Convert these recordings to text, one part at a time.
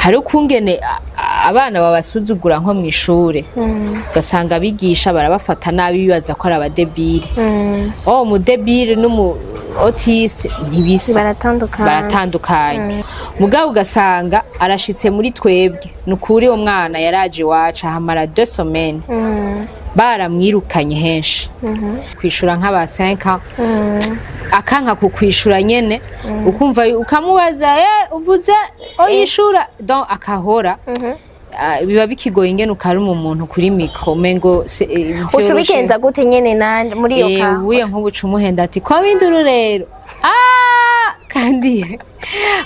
hari ukungene abana babasuzugura nko mu ishure ugasanga abigisha barabafata nabi bibaza ko ari abadebire mu debire n'umu autiste ntibisa baratandukanye mugabo ugasanga arashitse muri twebwe nukuri uwo mwana yaraje iwacu ahamara 2 semaines baramwirukanye henshi kwishura nk'aba 5 akanka kukwishura nyene ukumva ukamubaza uvuze oyishura donc akahora biba bikigoye ingene ukaruma umuntu kuri micro mengo ucubigenza gute nyene nande muri yo ka ubuye nk'ubuca umuhenda ati kwa binduru rero kandi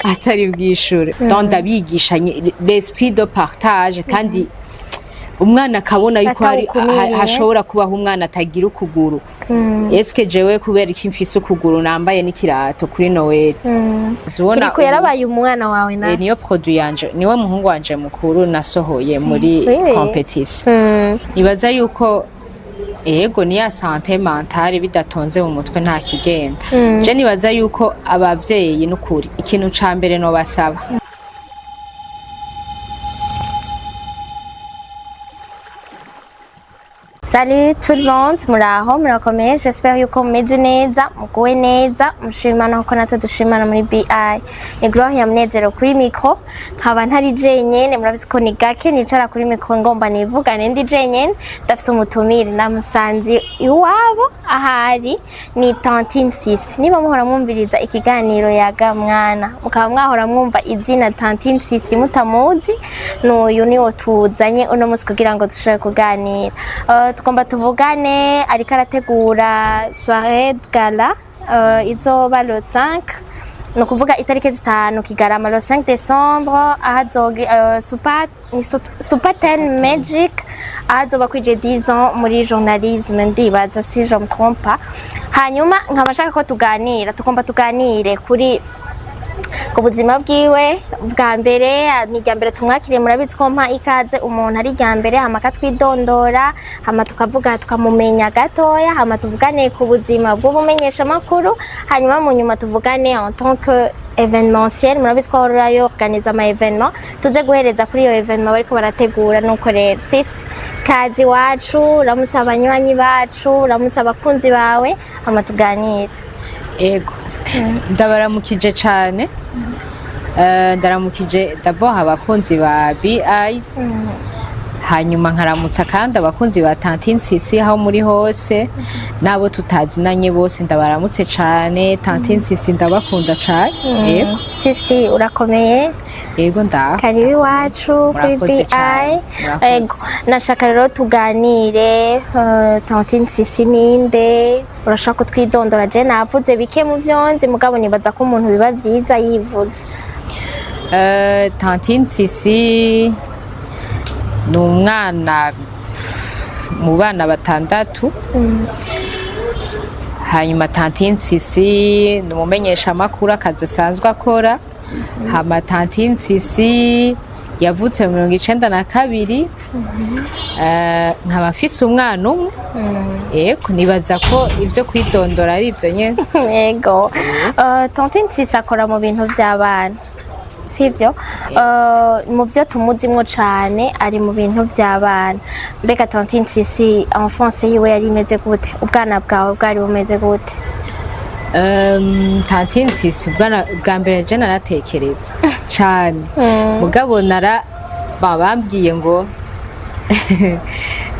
atari bwishure donc ndabigisha l'esprit de partage kandi umwana akabona yuko hashobora kubaho umwana atagira ukuguru eske jewe kubera iki mfise ukuguru nambaye n'ikirato kuri Noel zibona ko yarabaye umwana wawe na niyo produit yanje niwe muhungu wanje mukuru nasohoye muri competition nibaza yuko ego ni ya santé mentale bidatonze mu mutwe nta kigenda je nibaza yuko abavyeyi n'ukuri ikintu ca mbere no basaba Salut tout le monde, muraho murakomeye, j'espère yuko mumeze neza, muguwe neza, mushimana uko natwe dushimana muri BI. Ni Gloria Munezero kuri micro, nkaba ntari jenyene, murabizi ko ni gake nicara kuri micro ngomba nivugane ndi jenyene, ndafise umutumire namusanze iwabo ahari ni Tantine Sisi. Niba muhora mwumviriza ikiganiro yaga mwana, mukaba mwahora mwumva izina Tantine Sisi mutamuzi, n'uyu niwo tuzanye uno musi kugira ngo dushobore kuganira. Tugomba tuvugane ariko arategura soirée gala izoba le 5 no kuvuga itariki 5 Kigarama le 5 décembre ahazogi super 10 magic ahazoba kwije 10 ans muri journalisme ndibaza si je me trompe pas hanyuma nkabashaka ko tuganira tugomba tuganire kuri kubuzima bwiwe bwa mbere ni ryambere tumwakiriye murabizi ko mpa ikaze umuntu ari ryambere hamaka twidondora hama tukavuga tukamumenya gatoya hama tuvugane ku buzima bw'ubumenyesha makuru hanyuma mu nyuma tuvugane en tant que événementiel murabizi ko rayo organize ama événement tuze guhereza kuri iyo événement bariko barategura nuko rero Sisi kazi wacu ramutsa abanywanyi bacu ramutsa abakunzi bawe hama tuganire ego ndabaramukije cyane ndaramukije d'abord abakunzi ba BI hanyuma nkaramutsa kandi abakunzi ba Tantine Sisi aho muri hose nabo tutazinanye bose ndabaramutse cyane Tantine Sisi ndabakunda cyane Sisi urakomeye yego karibi wacu kuri BI ego nashaka rero tuganire Tantine Sisi ninde urashaka twidondora je navuze bike mu vyonze mugabo nibaza ko umuntu biba vyiza yivuze Tantine Sisi ni umwana mu bana batandatu hanyuma Tantine Sisi ni umumenyesha makuru akazi asanzwe akora hama Tantine Sisi yavutse mu 1992 nkaba mfise umwana umwe yego nibaza ko ivyo kwidondora ari ivyo nyene yego Tantine Sisi akora mu bintu by'abana sivyo mu byo tumuzimwo cyane ari mu bintu by'abana mbega Tantine Sisi enfance yiwe yari imeze gute ubwana bwawe bwari bumeze gute Tantine Sisi bwa mbere je naratekereza cyane mugabo babambwiye ngo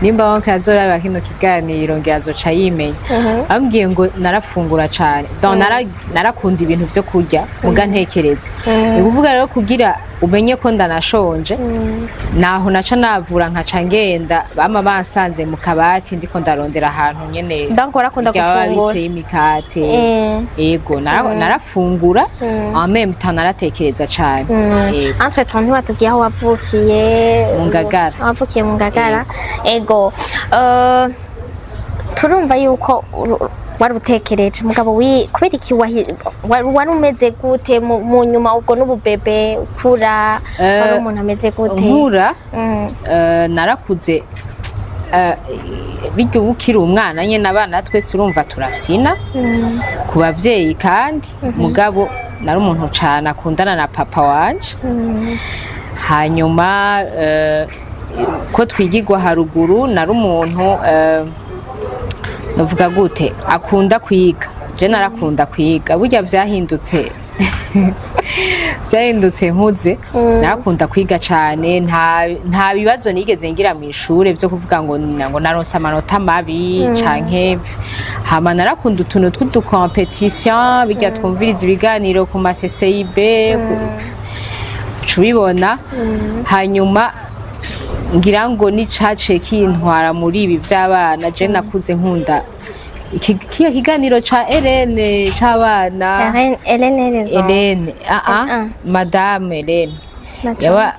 nimba wanka azora kino kiganiro nge azoca yimenya ambwiye ngo narafungura cyane donc narakunda ibintu byo kurya muga ntekereza ukuvuga rero kugira umenye ko ndanashonje naho naca navura nkaca ngenda bama bansanze mu kabati ndiko ndarondera ahantu nyene ndakora kunda gufungura imikate yego narafungura en même temps naratekereza cyane entre temps ntiwatubwiye aho wavukiye mu Ngagara wavukiye mu Ngagara ego turumva yuko wari utekereje mugabo kubera iki wari umeze gute mu nyuma ubwo n'ububebe ukura wari umuntu ameze gute nkura narakuze bijya ukiri umwana nyene abana twese urumva turafyina ku bavyeyi kandi mugabo nari umuntu cyane akundana na papa wanje hanyuma ko twigirwa haruguru nari umuntu navuga gute akunda kwiga je narakunda kwiga burya vyahindutse byahindutse nkuze narakunda kwiga cyane nta bibazo nigeze ngira mu ishure byo kuvuga ngo naronse amanota mabi canke hama narakunda utuntu tw'udu competition bijya twumviriza ibiganiro ku ma CCIB cubibona hanyuma ngira ngo ni cace kintwara muri ibi by'abana je nakuze nkunda kiya kiganiro ca Helene c'abana Helene madame Helene yaba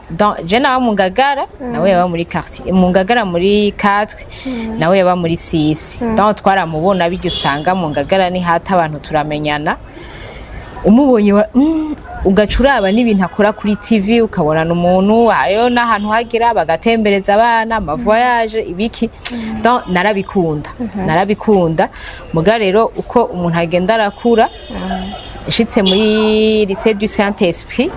je nawe mu Ngagara nawe yaba muri quartier mu Ngagara muri 4 nawe yaba muri 6 donc twaramubona bijya usanga mu Ngagara ni hata abantu turamenyana umubonye ugacuraba n'ibintu akora kuri TV ukabona n'umuntu ayo n'ahantu hagera bagatembereza abana amavoyage ibiki donc narabikunda muga rero uko umuntu agenda arakura ishitse muri lycée du Saint-Esprit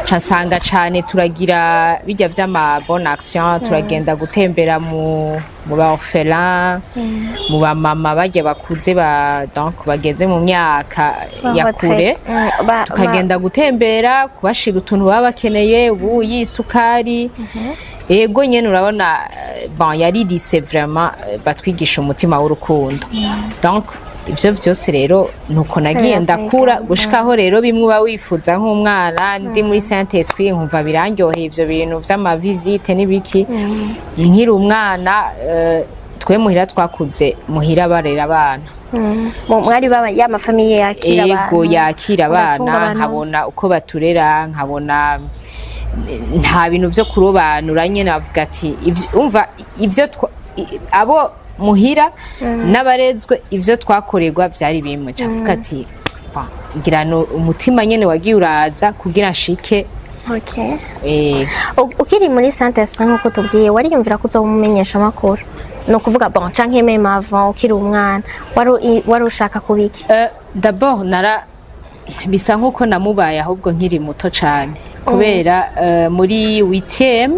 casanga cane turagira bijya vy'ama bonne action turagenda gutembera mu ba orphelin mu ba mama bajye bakuze donc bageze mu myaka ya kure tukagenda gutembera kubashira utuntu baba bakeneye ubu yisukari ego nyene urabona bon yari lycée vraiment batwigisha umutima w'urukundo donc ivyo vyose rero nuko nagiye ndakura gushikaho rero bimwe uba wifuza nk'umwana ndi muri Saint-Esprit nkumva birangyoheye ivyo bintu vy'ama visite n'ibiki nkiri umwana twe muhira twakuze muhira barera abana mwari baba ya mafamiye yakira abana ego yakira abana nkabona uko baturera nkabona nta bintu vyo kurobanura nyene bavuga ati umva ivyo abo muhira n'abarezwe ivyo twakorerwa byari bimwe cavuga ati ngira no umutima nyene wagiye uraza kugira nshike ukiri muri Saint-Esprit nkuko tubwiye wariyumvira ko uzomumenyesha amakuru no kuvuga bon canke même avant ukiri umwana wari ushaka kubiki d'abord bisa nkuko namubaye ahubwo nkiri muto cane kubera muri 8e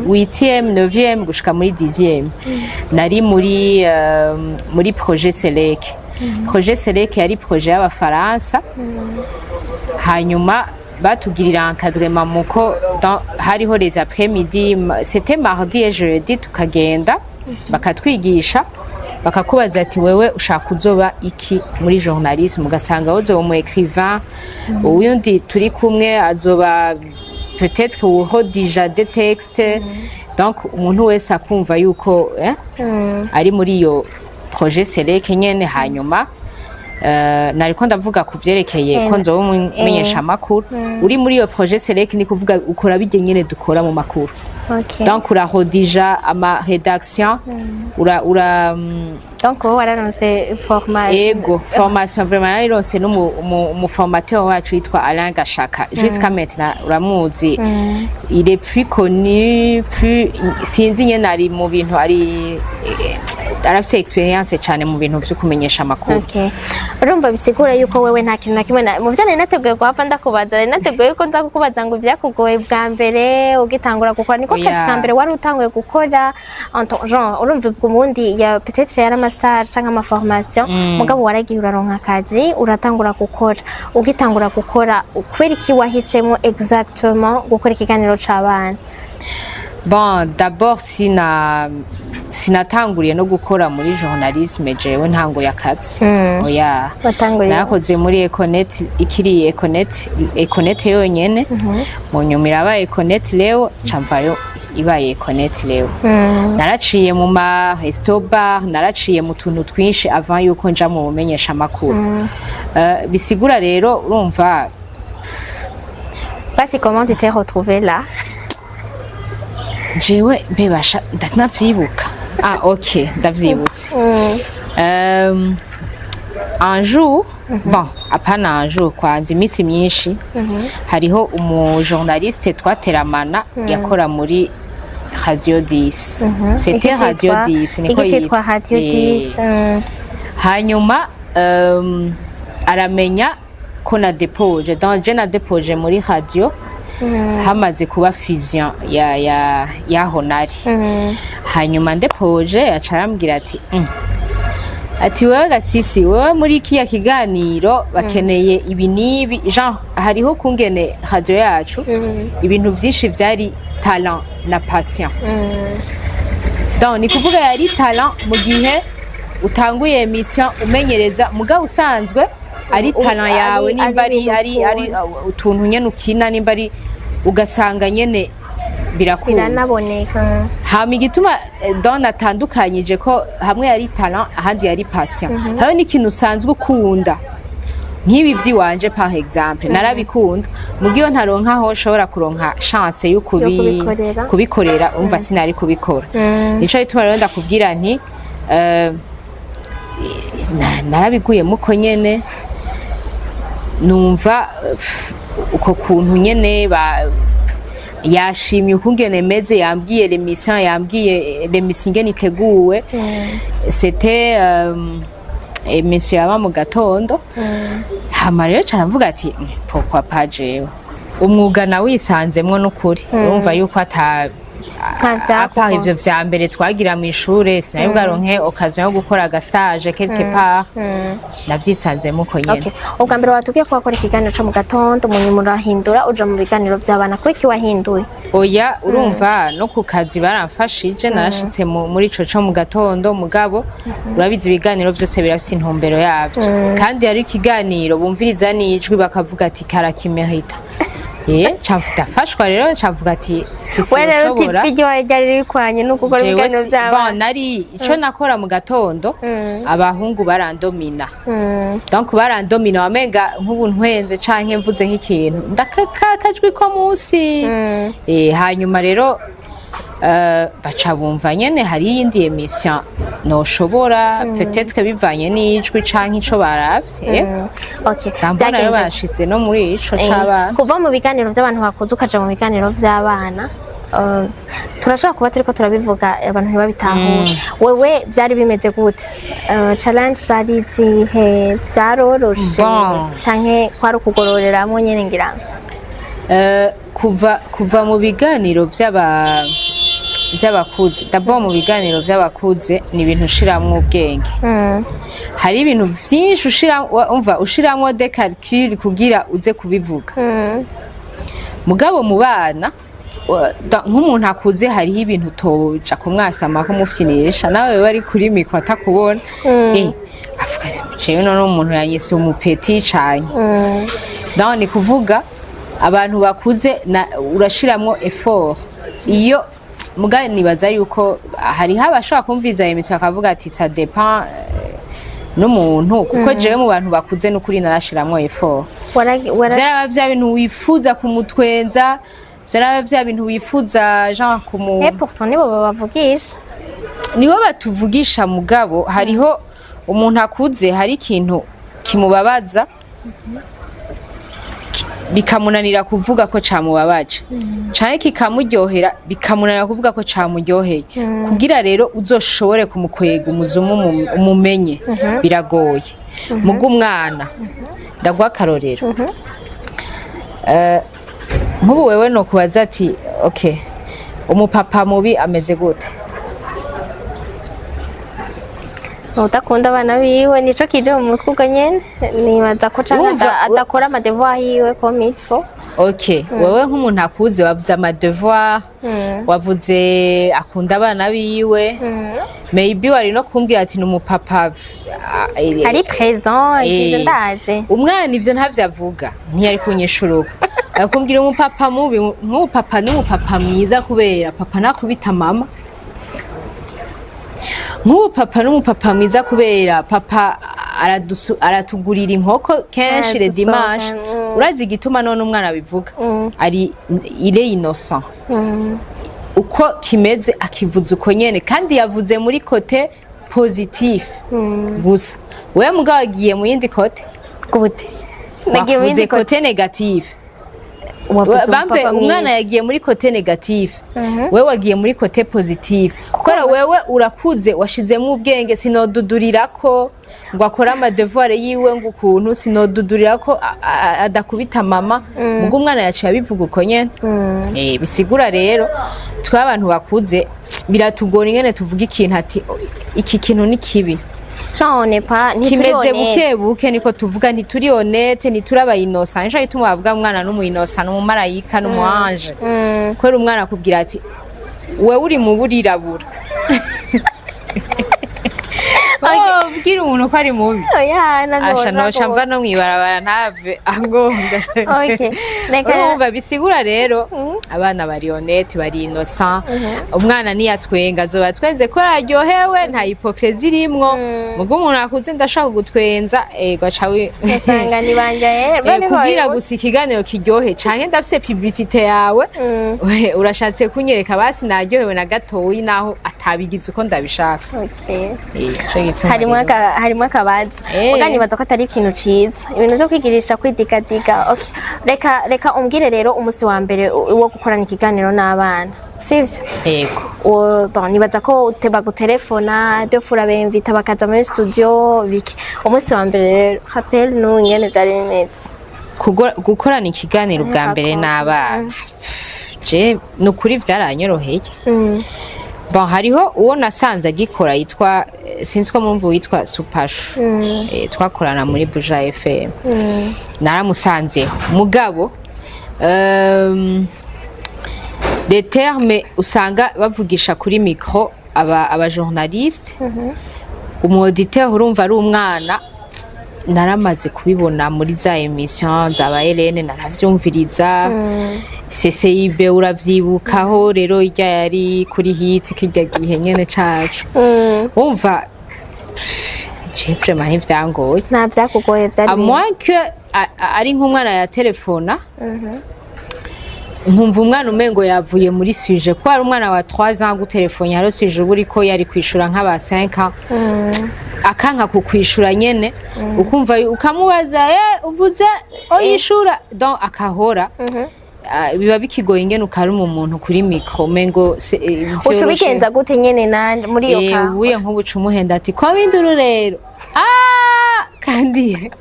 9e gushika muri 10e nari muri projet Selec yari projet y'abafaransa hanyuma batugirira encadrement muko hariho les après-midi c'était mardi et jeudi tukagenda bakatwigisha bakakubaza ati wewe ushaka uzoba iki muri journalisme ugasanga wozo mu écrivain uyundi turi kumwe azoba peut-être uho déjà des textes donc umuntu wese akumva yuko ari muri yo projet Selec nyene hanyuma nariko ndavuga kuvyerekeye ko nzoba umumenyesha makuru uri muri iyo projet Selec ni kuvuga ukora bijye nyene dukora mu makuru donc urahodija ama rédaction donc wararonse formation vraiment ironse no mu formateur wacu yitwa Alain Gashaka jusqu'à maintenant uramuzi il est plus connu plus sinzi nyene ari mu bintu ari arafise experience cyane mu bintu byo kumenyesha amakuru urumva bisigura yuko wewe nta kintu nakimwe mu byo nari nateguye kuhava ndakubaza nari nateguye ko nza kukubaza ngo byakugoye bwa mbere ugitangura gukora niko kazi ka mbere wari utanguye gukora genre urumva ubundi ya peut-être yari master cyangwa ama formation mugabo waragiye uraronka akazi uratangura gukora ugitangura gukora ukwera iki wahisemo exactement gukora ikiganiro c'abana bon d'abord sinatanguriye no gukora muri journalisme jewe ntango yakazi oya nakoze muri Econet ikiri Econet yonyene mu nyumira aba Econet leo camvayo ibaye Econet leo naraciye mu ma resto bar naraciye mu tuntu twinshi avant yuko nja mu bumenyesha makuru bisigura rero urumva basi comment tu t'es retrouvé là jewe mbebasha ndatnavyibuka ok ndavyibutse un jour bon apana un jour kwanza imisi myinshi hariho umujournaliste twateramana yakora muri Radio 10 c'était Radio 10 niko yitwa Radio 10 hanyuma aramenya ko na depoje donc je na depoje muri radio hamaze kuba fusion yaho nari hanyuma ndepoje aca arambwira ati wewe Gasisi wewe muri kiya kiganiro bakeneye ibi nibi Jean hariho kungene radio yacu ibintu vyinshi vyari talent na passion donc ni kuvuga yari talent mu gihe utanguye emission umenyereza mugabo usanzwe ari talent yawe nimba ari utuntu nyene ukina nimba ari ugasanga nyene biranaboneka hama igituma don atandukanyije ko hamwe yari talent ahandi yari passion hariho n'ikintu usanzwe ukunda nk'ibi vyiwanje par exemple narabikunda mugiyo ntaronka aho nshobora kuronka chance yo kubikorera umva sinari kubikora nico gituma rero ndakubwira nti narabiguye muko nyene numva uko kuntu nyene yashimye ukungene meze yambwiye l'émission ingene iteguwe c'était émission yaba mu gatondo hama rero caravuga ati pourquoi pas jewe umwuga nawisanzemwo n'ukuri urumva yuko apa ivyo vya mbere twagira mu ishure sinari bwaronke occasion yo gukora agastage quelque part navyisanzemo uko nyene. Okay, ubwa mbere watubwiye ko wakora ikiganiro co mu gatondo munyuma urahindura uja mu biganiro vy'abana kwiki wahinduye? Oya urumva no ku kazi baramfashije narashitse muri ico co mu gatondo mugabo urabizi ibiganiro vyose birafise intumbero yavyo kandi ari ikiganiro bumviriza n'ijwi bakavuga ati karakimerita ndafashwa rero cavuga ati sisi rero tijwi ryo ryari rikwanye no gukora ibiganiro vy'abana. Nari ico nakora mu gatondo abahungu barandomina donc barandomina wamenga nk'ubu ntwenze canke mvuze nk'ikintu ndakakajwi ko munsi hanyuma rero baca bumva nyene hari yindi emission noshobora peut-être bivanye n'ijwi canke ico baravye. Okay, ndabona rero bashitse no muri ico c'abana kuva mu biganiro vy'abantu bakuze ukaja mu biganiro vy'abana. Turashobora kuba turiko turabivuga abantu ntibabitahure wewe vyari bimeze gute? Challenge zari zihe? Vyaroroshe canke kwari ukugororeramwo nyene ngira kuva mu biganiro vy'abakuze d'abord mu biganiro vy'abakuze ni ibintu ushiramwo ubwenge hari ibintu vyinshi ushiramwo de calcul kugira uze kubivuga mugabo mu bana nk'umuntu akuze hariho ibintu toja kumwasama ko mufyinisha nawe bari kuri mikro atakubona avuga jewe none umuntu yanyise umupeti cane donc ni kuvuga abantu bakuze urashiramwo effort iyo mugani nibaza yuko hariho abashobora kumviza emission akavuga ati ça dépend n'umuntu kuko jewe mu bantu bakuze n'ukuri narashiramwo effort vyaraba vya bintu wifuza kumutwenza vyaraba vya bintu wifuza genre pourtant nibo babavugisha nibo batuvugisha mugabo hariho umuntu akuze hari ikintu kimubabaza bikamunanira kuvuga ko camubabaje canke kikamuryohera bikamunanira kuvuga ko camuryoheye kugira rero uzoshobore kumukwega umuzumu umumenye biragoye mugo umwana ndagwa karorero nk'ubu wewe no kubaza ati okay umupapa mubi ameze gute? Utakunda abana biwe nico kije mu mutwe uganyene nibaza ko canke adakora ama devoir yiwe comme il faut. Okay, wewe nk'umuntu akuze wavuze ama devoir wavuze akunda abana biwe maybe wari no kumbwira ati n'umupapa ari présent igihe ndaze umwana ivyo ntavyavuga ntiyari kunyishuruka akumbwira umupapa mubi nk'umupapa n'umupapa mwiza kubera papa nakubita mama papa n'umupapa mwiza kubera papa aratugurira inkoko kenshi le dimanche urazi igituma none umwana bivuga ari il est innocent uko kimeze akivuza uko nyene kandi yavuze muri côté positif gusa wewe mugabo agiye mu yindi côté gute nagiye mu yindi côté négatif bambe umwana yagiye muri côté négatif wewe wagiye muri côté positif kuko wewe urakuze washizemo ubwenge sinodudurirako ngo akore amadevoir yiwe ngo ukuntu sinodudurira ko adakubita mama ngo umwana yaciye abivuga uko nyene bisigura rero twa abantu bakuze biratugora ingene tuvuga ikintu ati iki kintu ni kibi kimeze buke buke niko tuvuga ntituri honete ntituri abayinosa nico gituma bavuga umwana n'umuyinosa n'umumarayika n'umuange kwera umwana akubwira ati wewe uri mu burirabura bwira umuntu ko ari mubi asha nosha mva no mwibarabara ntave agonga urumva bisigura rero abana bari honete bari innocent umwana niyatwenga azoba twenze ko araryohewe nta hypocrisie irimwo mugo umuntu akuze ndashaka gutwenza gacawe usanga nibanje kugira gusa ikiganiro kiryohe canke ndafise publicité yawe urashatse kunyereka basi naryohewe na gatoyi naho atabigize uko ndabishaka harimo akabaza uganibaza ko atari ikintu ciza ibintu byo kwigirisha kwidigadiga reka umbwire rero umunsi wa mbere wo gukorana ikiganiro n'abana sivyo yego nibaza ko uteba gutelefona defura bemvita bakaza muri studio biki umunsi wa mbere rero rappel n'ungene byari bimeze gukorana ikiganiro bwa mbere n'abana je nukuri vyaranyoroheye hariho uwo nasanze agikora yitwa sinzi ko mumvu witwa Supashu twakorana muri Buja FM naramusanzeho mugabo les termes usanga bavugisha kuri micro aba journaliste umauditeur urumva ari umwana naramaze kubibona muri za emission zaba Helene naravyumviriza CCIB uravyibukaho rero irya yari kuri hit kijya gihe nyene cacu umva Jeffrey mani vyangoye nta vyakugoye vyari amwake ari nk'umwana ya telefona nkumva umwana umengo yavuye muri sujet ko ari umwana wa 3 ans gutelefone haro sujet buri ko yari kwishura nk'aba 5 ans akanka kukwishura nyene ukumva ukamubaza uvuze oyishura donc akahora biba bikigoye ingene ukaruma umuntu kuri micro mengo ucubigenza gute nyene nande muri yo ka ubuye nk'ubuca umuhenda ati ko binduru rero kandi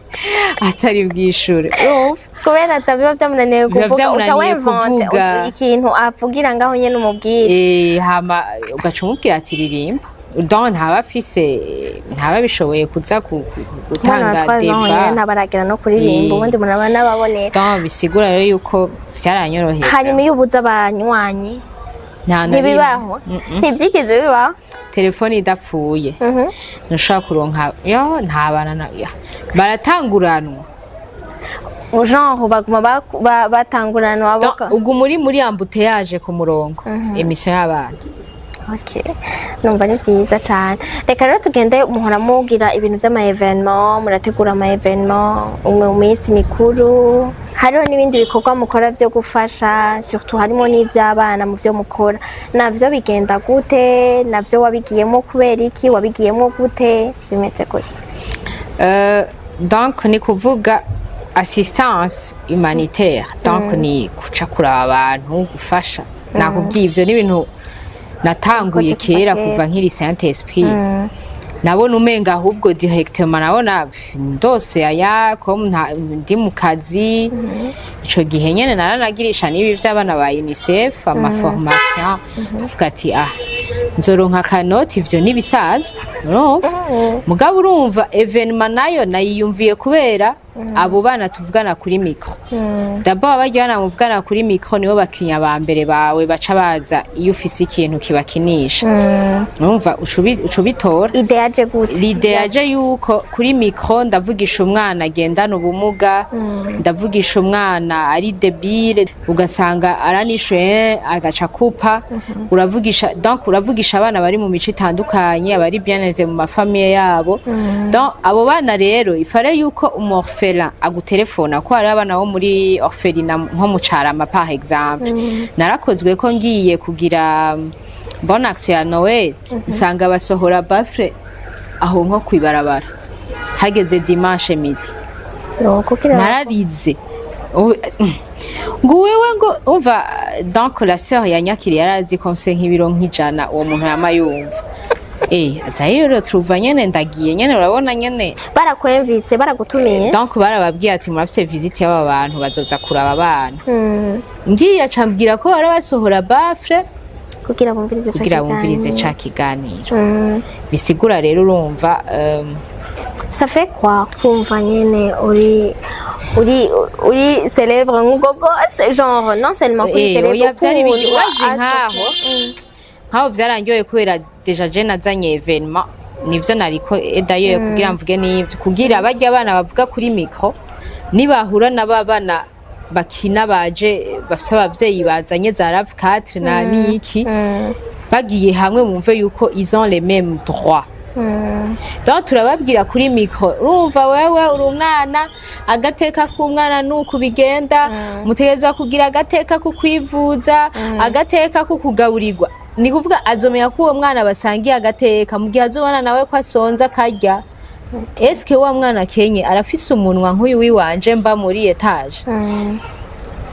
atari bwishure kubera atabiba vyamunaniye kuvuga ikintu avugira ngaho nyene umubwire hama ugaca umubwira ati ririmba donc ntaba bishoboye kuza gutanga deba ntabaragira no kuririmba ubundi muraba nababonera donc bisigura rero yuko vyaranyoroheye hanyuma iyo ubuza abanywanyi ntibibaho ntivyigize bibaho telefone idapfuye ntushobora kuronka ntabana baratanguranwa genre baguma batanguranwa ubwo muri ambuteyage ku murongo emission y'abana numva ni byiza cyane reka rero tugende muhora mugira ibintu by'ama evenement murategura ama evenement mu minsi mikuru hariho n'ibindi bikorwa mukora byo gufasha surtout harimo n'ivy'abana mu byo mukora navyo bigenda gute navyo wabigiyemo kubera iki wabigiyemo gute bimeze gute donc ni kuvuga assistance humanitaire donc ni kuca kuraba abantu gufasha nakubwiye ivyo n'ibintu natanguye kera kuva nkiri Saint Esprit nabona umenga ahubwo directement nabona ndose aya ko ndi mu kazi ico gihe nyene naranagirisha nibi vy'abana ba UNICEF ama formation uvuga ati nzoronka kanoti ivyo nibisazwe mugabo urumva evenement nayo nayiyumviye kubera abo bana tuvugana kuri micro d'abord abajyana muvugana kuri micro nibo bakinya ba mbere bawe baca baza iyo ufise ikintu kibakinisha urumva ucubitora ide yaje yuko kuri micro ndavugisha umwana agendana ubumuga ndavugisha umwana ari debile ugasanga aranishe agaca kupa uravugisha donc uravugisha abana bari mu mico itandukanye abari bieneze mu mafamiye yabo donc abo bana rero ifare yuko umorphelin agutelefona ko ari abana bo muri orphelinat nko mu Carama par exemple narakozwe ko ngiye kugira bonne action ya Noël nsanga basohora bafre aho nko kwibarabara hageze dimanche midi nararize ngo wewe ngo umva donc la sœur yanyakiri yarazi ko mse nk'ibiro nk'ijana uwo muntu yamayumva azayo rero turuva nyene ndagiye nyene urabona nyene barakwemvise baragutumiye donc barababwiye ati murafise visite y'aba bantu bazoza kuraba abana ngiye acambwira ko barabasohora bafre kugira bumvirize ca kiganiro bisigura rero urumva ça fait quoi kumva nyene uri célèbre nk'ubwo bwose genre non seulement kuri célèbre vyari urazi nkaho vyarangiye kubera deja je nazanye evenement nivyo nariko d'ailleurs kugira mvuge n'ivyo kugira barya abana bavuga kuri micro nibahura n'abana bakina baje bafise abavyeyi bazanye za rave 4 na niki bagiye hamwe mumve yuko ils ont les mêmes droits donc turababwira kuri micro urumva wewe uri umwana agateka k'umwana nuko bigenda mutegezwa kugira agateka ku kwivuza agateka ku kugaburirwa ni kuvuga azomenya ko uwo mwana basangiye agateka mu gihe azobana nawe ko asonza karya eske wa mwana kenye arafise umunwa nk'uyu wiwanje mba muri etage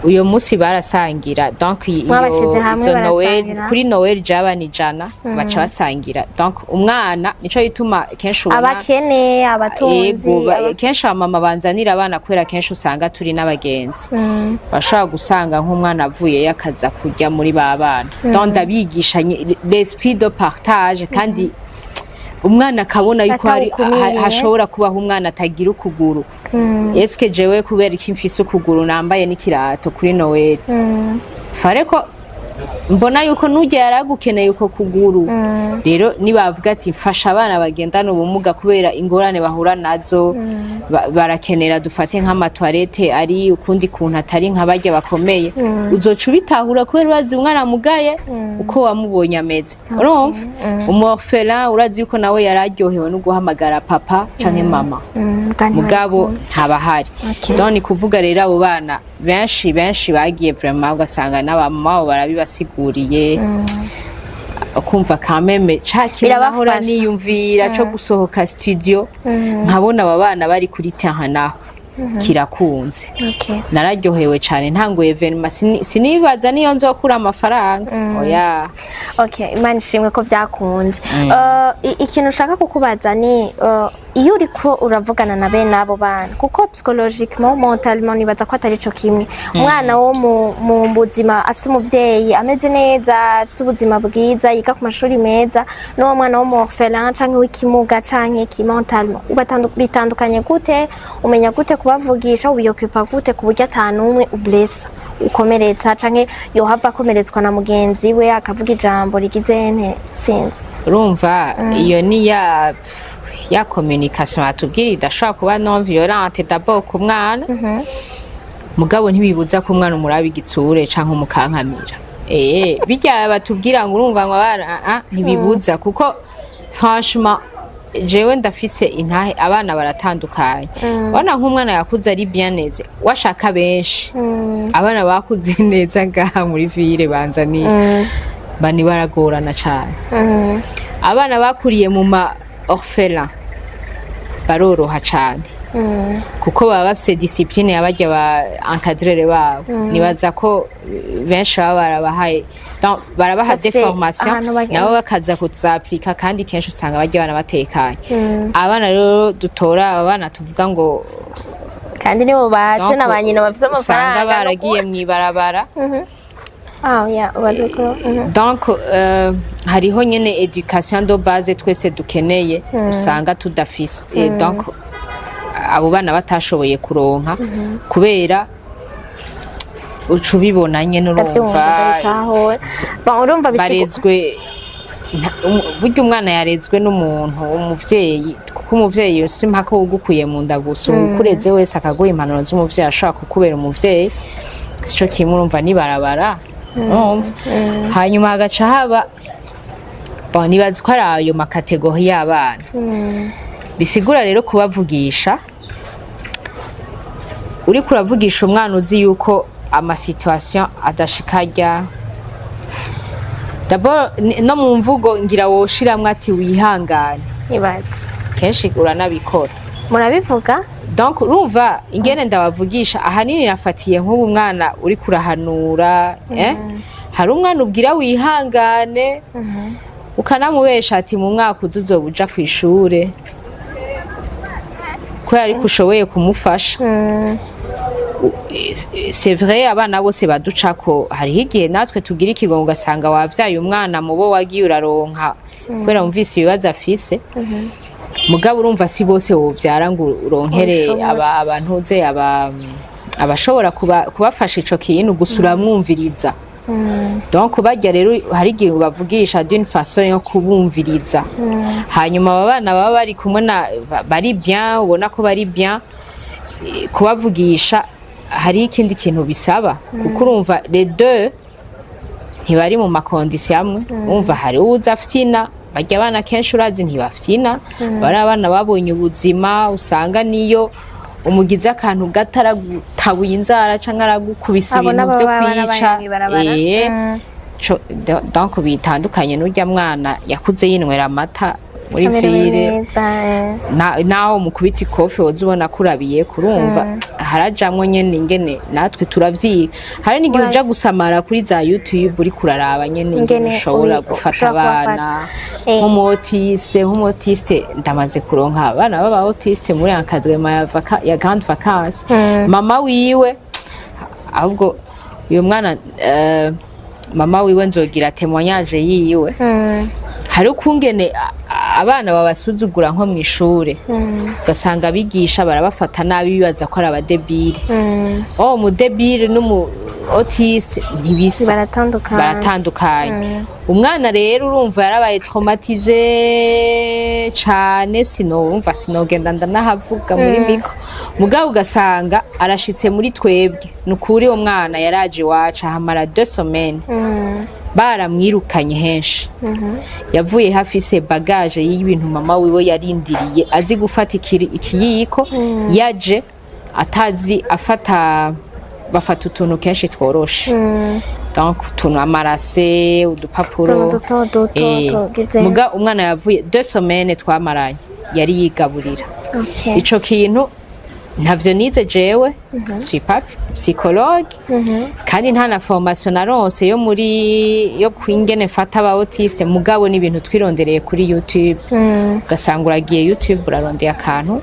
uyo musi barasangira donc izo Noel kuri Noel jabana ijana baca basangira donc umwana nico yituma kenshi ubona abakene abatunzi kenshi mama banzanira abana kwera kenshi usanga turi n'abagenzi bashaka gusanga nk'umwana avuye yakaza kujya muri babana donc ndabigisha l'esprit de partage kandi umwana akabona yuko hashobora kubaho umwana atagira ukuguru eske jewe kubera iki mfise ukuguru nambaye n'ikirato kuri Noel fareko mbona yuko nujya yaragukeneye uko kuguru rero nibavuga ati mfasha abana bagendana ubumuga kubera ingorane bahura nazo barakenera dufate nk'amatwarete ari ukundi kuntu atari nk'abarya bakomeye uzoca ubitahura kubera urazi umwana mugaye uko wamubonye ameze urumva umorphelin urazi yuko nawe yararyohewe no guhamagara papa canke mama mugabo ntabahari donc ni kuvuga rero abo bana benshi bagiye vraiment ugasanga n'abamama barabibasiguriye ukumva kameme cakirahora niyumvira cyo gusohoka studio nkabona aba bana bari kuri terrain kirakunze nararyohewe cyane ntango evenement sinibaza niyo nzokura amafaranga oya Imana ishimwe ko byakunze ikintu ushaka kukubaza ni iyo uriko uravugana na bene abo bana kuko psychologiquement mentalement nibaza ko atari cyo kimwe umwana wo mu buzima afite umuvyeyi ameze neza afite ubuzima bwiza yiga ku mashuri meza n'uwo mwana wo mu orphelin canke w'ikimuga canke ki mentalement bitandukanye gute umenya gute kubavugisha ubiyokipa gute ku buryo atanumwe ublessa ukomeretsa canke yohava akomeretswa na mugenzi we akavuga ijambo rigize nte sinzi urumva iyo ni ya communication atubwira idashobora kuba non violente d'abord ku mwana mugabo ntibibuza ko umwana umurabi igitsure canke umukankamira bijya batubwira ngo urumva ngo abana ntibibuza kuko franchement jewe ndafise intahe abana baratandukanye bana nk'umwana yakuze ari bien neza washaka benshi abana bakuze neza ngaha muri ville banzaniye bani baragorana cyane abana bakuriye mu ma orphelin baroroha cyane kuko baba bafise discipline yabajya ba encadrere babo nibaza ko benshi barabahaye barabaha deformation nabo bakaza kuzaplika kandi kenshi usanga bajya bana batekanye abana rero dutora abana tuvuga ngo kandi nibo bace nabanyina bafise amafaranga usanga baragiye mwibarabara donc hariho nyene education de base twese dukeneye usanga tudafise donc abo bana batashoboye kuronka kubera ucu bibona nyene urumva barezwe burya umwana yarezwe n'umuntu umuvyeyi kuko umuvyeyi simpaka ugukuye mu nda gusa ukureze wese akaguha impanuro z'umuvyeyi ashaka kukubera umuvyeyi sico kimwe urumva nibarabara hanyuma hagaca haba nibaza ko ari ayo makategori y'abana bisigura rero kubavugisha uri kuravugisha umwana uzi yuko amasituation adashikarya d'abord no mu mvugo ngira woshiramwe ati wihangane ibaze kenshi uranabikora murabivuga donc urumva ingene ndabavugisha ahanini nafatiye nk'ubu mwana uri kurahanura hari umwana ubwira wihangane ukanamubesha ati mu mwaka uzoba uja kw'ishure ko ariko ushoboye kumufasha. C'est vrai abana bose baducako hariho igihe natwe tugira ikigongo ugasanga wavyaye umwana mubo wagiye uraronka kubera wumvise ibibazo afise. Mugabo urumva si bose wovyara ngo uronkere abantu uze abashobora kubafasha ico kintu gusa uramwumviriza. Donc barya rero hari igihe bavugisha d'une façon yo kubumviriza. Hanyuma abana baba bari kumwe bari bien, ubona ko bari bien, kubavugisha hari ikindi kintu bisaba kuko urumva les deux ntibari mu makondisiyo amwe. Urumva hari uza afyina, barya abana kenshi urazi ntibafyina, bari abana babonye ubuzima usanga niyo umugize akantu gataragutabuye inzara canke aragukubisa ibintu vyo kwica. Donc bitandukanye n'urya mwana yakuze yinwera amata muri ville naho mukubita ikofi woza ubona kurabiye kurumva harajamwo nyene ingene natwe turavyiga. Hari n'igihe uja gusamara kuri za YouTube uri kuraraba nyene ingene ushobora gufata abana nk'umutiste. Ndamaze kuronka abana baba autiste muri encadrement ya grande vacances. Mama wiwe ahubwo uyu mwana mama wiwe nzogira témoignage yiwe. Hari ukungene abana babasuzugura nko mw'ishure ugasanga abigisha barabafata nabi bibaza ko ari abadebire. Umudebire n'umu autiste ntibisa, baratandukanye. Umwana rero urumva yarabaye traumatize cane, sinogenda ndanahavuga muri miko. Mugabo ugasanga arashitse muri twebwe nukuri umwana yaraje iwacu ahamara 2 semaines. Baramwirukanye henshi. Yavuye hafise bagage y'ibintu mama wiwe yarindiriye azi gufata ikiyiko yaje atazi bafata utuntu kenshi tworoshe. Donc utuntu amarase udupapuro. Muga umwana yavuye 2 semaines twamaranye yari yigaburira. Ico kintu ntavyo nize jewe, suis pas psychologue, kandi nta na formation naronse yo kwingene fata aba autiste. Mugabo ni ibintu twirondereye kuri YouTube. Gasanga uragiye YouTube urarondeye akantu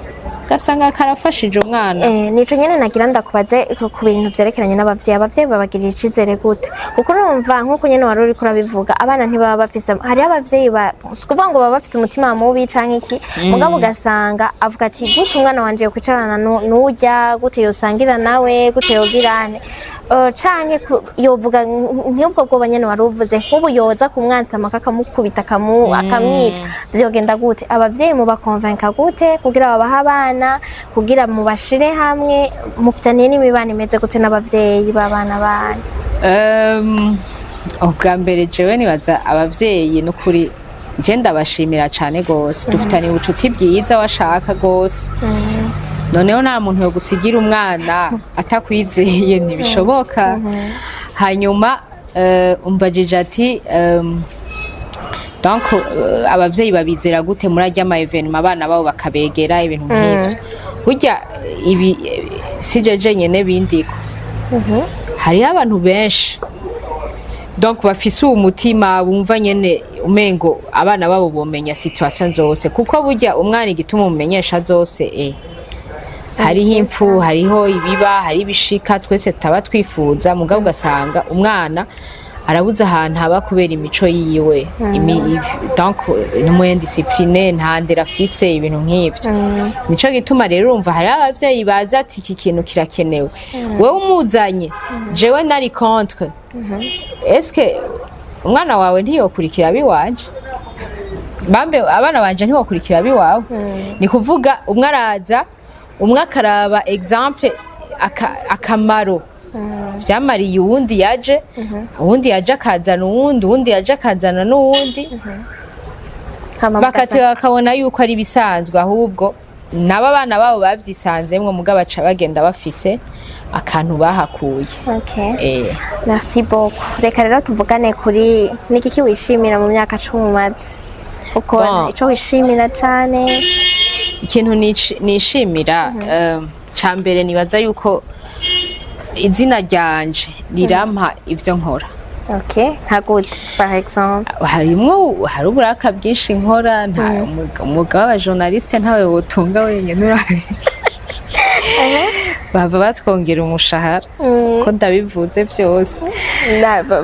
gasanga karafashije umwana. Nico nyene nagira ndakubaze ku bintu vyerekeranye abavyeyi babagirira icizere gute? Kuko numva nkuko nyene wari uri kurabivuga abana ntibaba bafise, hari abavyeyi kuvuga ngo baba bafise umutima mubi canke iki, mugabo ugasanga avuga ati gute umwana wanje yo kwicarana n'urya, gute yosangira nawe, gute yogirane, canke yovuga nk'ubwo bwoba nyene wari uvuze nk'ubu yoza kumwansama kakamukubita akamwica, vyogenda gute? Abavyeyi mu bakonvenka gute kugira babaha abana, kugira mubashire hamwe, mufitaniye n'imibano imeze gute n'abavyeyi b'abana banyu? Ubwa mbere jewe nibaza abavyeyi n'ukuri je ndabashimira cane gose, dufitaniye ubucuti bwiza washaka gose. Noneho nta muntu yo gusigira umwana atakwizeye ntibishoboka. Hanyuma umbajije ati donc abavyeyi babizera gute murajya ama evenement abana babo bakabegera ibintu nk'ivyo? Burya ibi sijeje nyene bindiko. Hari abantu benshi donc bafise umutima bumva nyene umengo abana babo bomenya situation zose, kuko burya umwana igituma umumenyesha zose hariho impfu, hariho ibiba, hari ibishika twese tutaba twifuza. Mugabo ugasanga umwana arabuze ahantu haba kubera imico yiwe. Donc ni discipline nta ndera afise ibintu nk'ivyo. Nico gituma rero urumva hari abavyeyi baza ati iki kintu kirakenewe, wewe umuzanye jewe nari contre. Eske umwana wawe ntiyokurikira biwanje? Bambe abana banje ntiwokurikira biwawe? Ni kuvuga umwe araza, umwe akaraba exemple akamaro vyamariye uwundi yaje, uwundi yaje akazana uwundi yaje akazana n'uwundi, bakabona yuko ari bisanzwe, ahubwo nabo abana babo bavyisanzemwo mugabo baca bagenda bafise akantu bahakuye. Merci beaucoup. Reka rero tuvugane kuri niki wishimira mu myaka 10 umaze, uko ico wishimira cane? Ikintu nishimira cambere nibaza yuko izina ryanje rirampa ivyo nkora. Okay, hagute par exemple. hari uburaka bwinshi nkora nta umwuga w'abajournaliste ntawe wotunga wenyine urabizi bava batwongera umushahara ko ndabivuze byose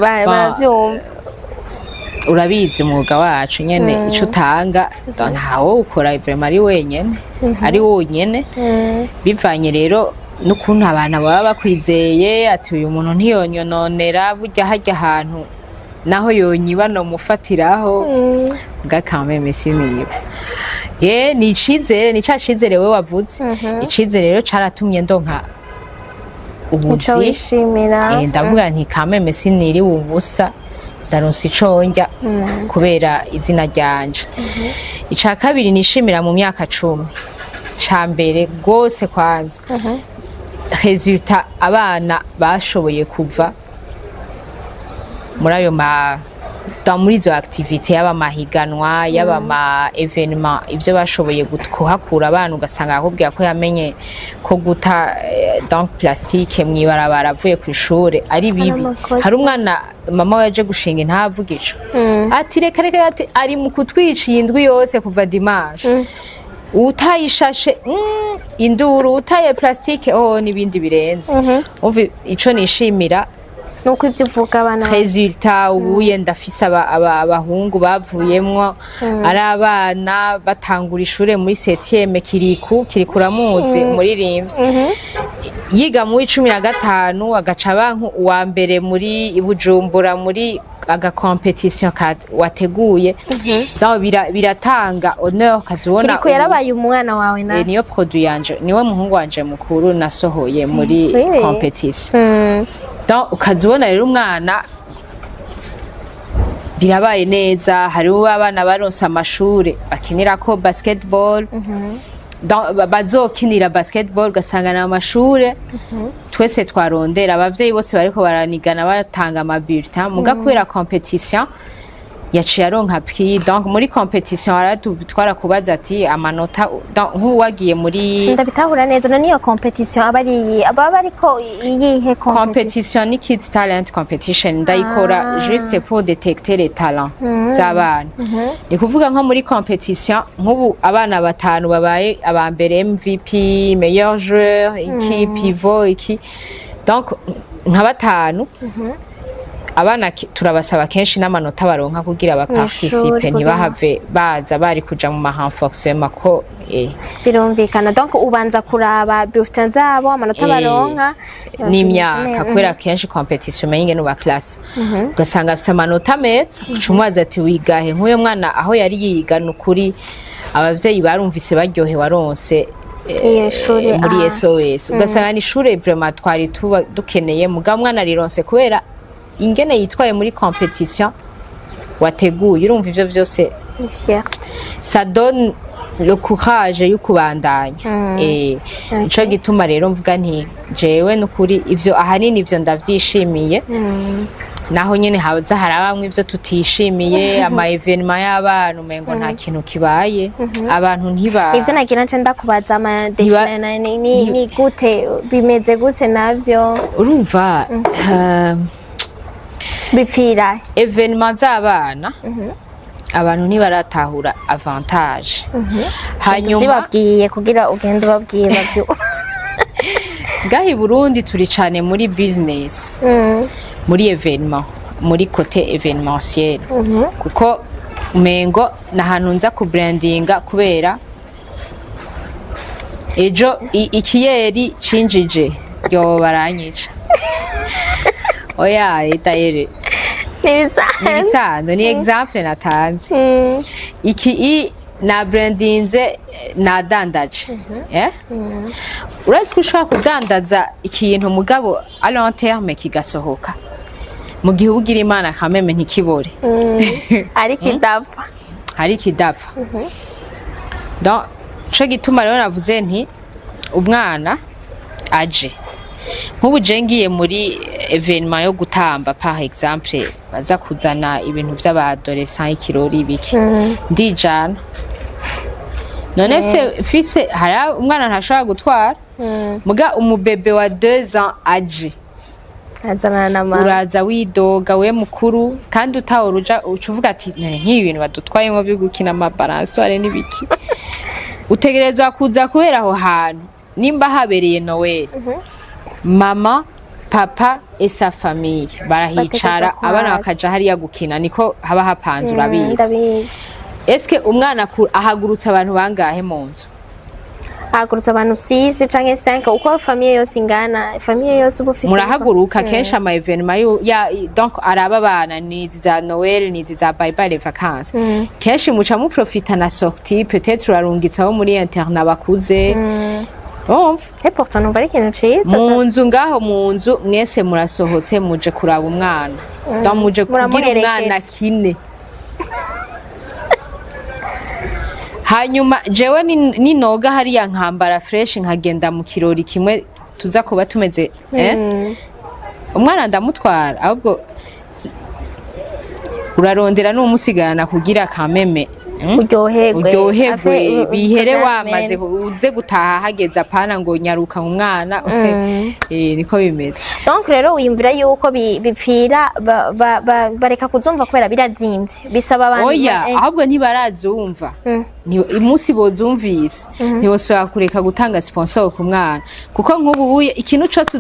Baravyumva. urabizi umwuga wacu nyene ico utanga ntawo ukora vraiment ari wenyene ari wonyene bivanye rero n'ukuntu abantu baba bakwizeye ati uyu muntu ntiyonyononera burya hajya ahantu naho yonyiba no mufatiraho bwakameme siniba ni icizere ni ca cizere we wavuze icizere rero caratumye ndonka ubuzi ndavuga nti kameme siniri ubusa ndaronse ico ndya kubera izina ryanje ica kabiri nishimira mu myaka 10 ca mbere gose kwanza resultat abana bashoboye kuva muri ayo muri izo activité yaba mahiganwa yaba ma evenement ivyo bashoboye kuhakura abana ugasanga akubwira ko yamenye ko guta donc plastique mwibarabara avuye ku ishure ari bibi hari umwana mama yaje gushinga intavuga ico ati reka ati ari mu kutwiciye indwi yose kuva dimanche utayishashe induru utaye plastique nibindi birenze umva ico nishimira nuko ivyo uvuga abana resultat ubuye ndafise abahungu bavuyemwo ari abana batangura ishure muri 7e kirikuramuzi muri rimvye yiga mu 15 agaca banku uwa mbere muri Ibujumbura muri aga competition wateguye donc biratanga honneur kazubona kiriko yarabaye umwana wawe na niyo produit yanje niwe muhungu wanje mukuru nasohoye muri competition donc ukazubona rero umwana birabaye neza hari abana baronse amashure bakinira ko basketball bazokinira basketball gasangana amashure twese twarondera abavyeyi bose bariko baranigana batanga amabulletin muga kubera competition yaciye aronka prix donc muri competition twarakubaza ati amanota nk'uwagiye muri sindabitahura neza no niyo competition aba bariko iyihe competition ni kids talent competition ndayikora juste pour détecter les talents z'abana ni kuvuga nko muri competition nk'ubu abana batanu babaye abambere MVP meilleur joueur iki pivot iki donc nka batanu abana turabasaba kenshi n'amanota baronka kugira abaparticipe ntibahave baza bari kuja mu renforcement ko birumvikana donc ubanza kuraba bulletin zabo amanota baronka n'imyaka kubera kenshi competition menye no ba classe ugasanga afise amanota meza cumwaza ati wigahe nk'uyo mwana aho yari yiga n'ukuri abavyeyi barumvise baryohe waronse muri SOS ugasanga ni ishure vraiment twari dukeneye muga mwana rironse kubera ingene yitwaye muri competition wateguye urumva ivyo vyose ça donne le courage yo kubandanya ico gituma rero mvuga nti jewe n'ukuri ivyo ahanini ivyo ndavyishimiye naho nyene haza harabamwe ivyo tutishimiye ama evenement y'abana umengo nta kintu kibaye abantu ntiba ivyo nagira nce ndakubaza ama ni gute bimeze gute navyo urumva bipfira evenement z'abana abantu ntibaratahura avantage hanyuma zibabwiye kugira ugende ubabwiye babyo gahi Burundi turi cane muri business muri evenement muri côté événementiel kuko umengo nahantu nza ku brandinga kubera ejo ikiyeri cinjije yo baranyica oya itayere nibisanzwe ni example natanze iki na brandinze na dandaje uretse ko ushobora kudandaza ikintu mugabo a long terme kigasohoka mu gihe ugira imana kameme ntikibore ari kidapfa donc co gituma rero navuze nti umwana aje nk'ubu je ngiye muri evenement yo gutamba par exemple baza kuzana ibintu vy'abadolescent ikirori biki ndijana none fise hari umwana ntashobora gutwara muga umubebe wa 2 ans aje azana na mama uraza widoga we mukuru kandi utawuruja ucuvuga ati nk'ibi bintu badutwayemo byo gukina amabalansoire n'ibiki utegerezwa kuza kubera aho hantu nimba habereye Noel mama papa et sa famille barahicara abana bakaja hariya gukina niko haba hapanze urabizi eske umwana ahagurutsa abantu bangahe mu nzu ahagurutsa abantu 6 canke 5 uko famille yose ingana famille yose ubufise murahaguruka kenshi ama evenement ya donc araba abana ni za Noel ni za bye bye les vacances kenshi muca mu profita na sortie peut-être urarungitsaho muri internat bakuze et pourtant numva ari ikintu ciza mu nzu ngaho mu nzu mwese murasohotse muje kuraba umwana donc muje kugira umwana kine hanyuma jewe ni noga hariya nkambara fresh nkagenda mu kirori kimwe tuza kuba tumeze umwana ndamutwara ahubwo urarondera n'umusigarana kugira kameme uryoherwe bihere wamaze uze gutaha hageza apana ngo nyaruka umwana niko bimeze donc rero wiyumvira yuko bipfira bareka kuzumva kubera birazimvye bisaba abantu oya ahubwo ntibarazumva imusi bozumvise ntibosubira kureka gutanga sponsor ku mwana kuko nk'ubu ikintu cose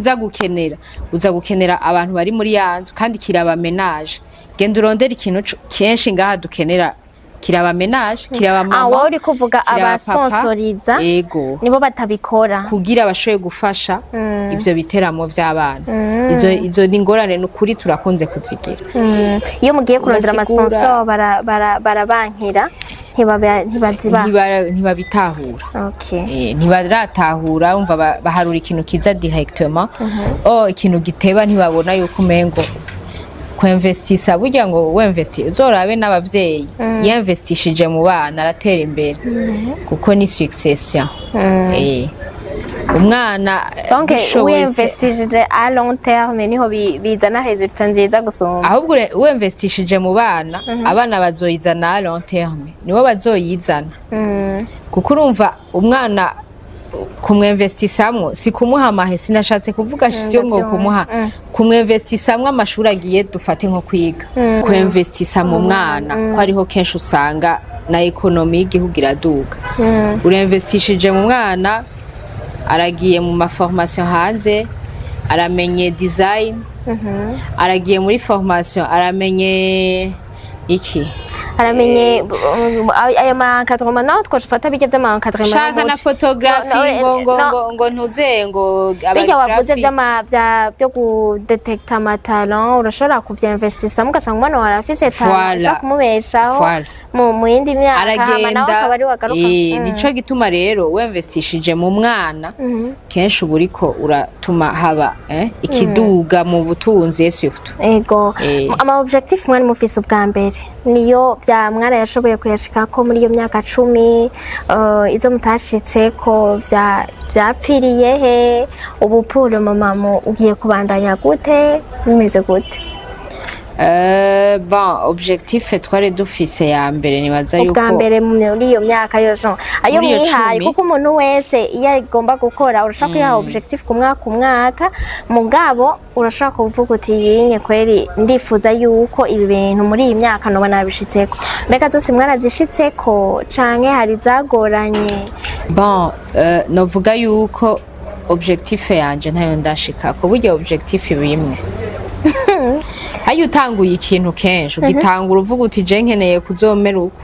uza gukenera abantu bari muri yanzu kandi kiraba menage genda urondera ikintu kenshi ngaha dukenera kiraba menage kiraba mama wowe uri kuvuga abasponsoriza yego nibo batabikora kugira abashoye gufasha ivyo biteramo vy'abana izo ni ngorane n'ukuri turakunze kuzigira iyo mugiye kurondera amasponsor barabankira ntibabitahura okay ntibaratahura umva baharura ikintu kiza directement ikintu giteba ntibabona yuko umengo kwinvestisa burya ngo wemvesti uzorabe n'abavyeyi yinvestishije mu bana aratera imbere kuko ni succession umwana donc wemvestishije à long terme niho bizana resultat nziza gusoma ahubwo wemvestishije mu bana abana bazoyizana à long terme nibo bazoyizana kuko urumva umwana kumwinvestisamwo si kumuha amahe sinashatse kuvuga shityo ngo kumuha kumwinvestisamwo amashuri agiye dufate nko kwiga kwinvestisa mu mwana ko ariho kenshi usanga na economy y'igihugu iraduga urinvestishije mu mwana aragiye mu ma formation hanze aramenye design aragiye muri formation aramenye iki aramenye aya mankadroma naho twashufata bijya by'amankadroma shaka na photography ngo ntuze ngo bijya wavuze byo kudetecta amatalent urashobora kuvyinvestisa mugasanga umwana warafise talent ushaka kumubeshaho mu yindi myaka aragenda nico gituma rero wemvestishije mu mwana kenshi uburiko uratuma haba ikiduga mu butunzi surtout ego ama objectif mwari mufise ubwa mbere niyo bya mwana yashoboye kuyashikako muri iyo myaka 10 izo mutashitse ko vyapfiriye he ubu pour le moment ugiye kubandanya gute bimeze gute bon objectif twari dufise ya mbere nibaza yuko ubwa mbere muri iyo myaka yo Jean ayo mwihaye kuko umuntu wese iyo agomba gukora urashaka kuyaha objectif ku mwaka mugabo urashaka kuvuga uti yinye kweri ndifuza yuko ibi bintu muri iyi myaka no banabishitseko mbega zose mwarazishitseko canke hari zagoranye bon novuga yuko objectif yanje ntayo ndashikako burya objectif bimwe hayo utanguye ikintu kenshi ugitangura uvuga uti je nkeneye kuzomera uko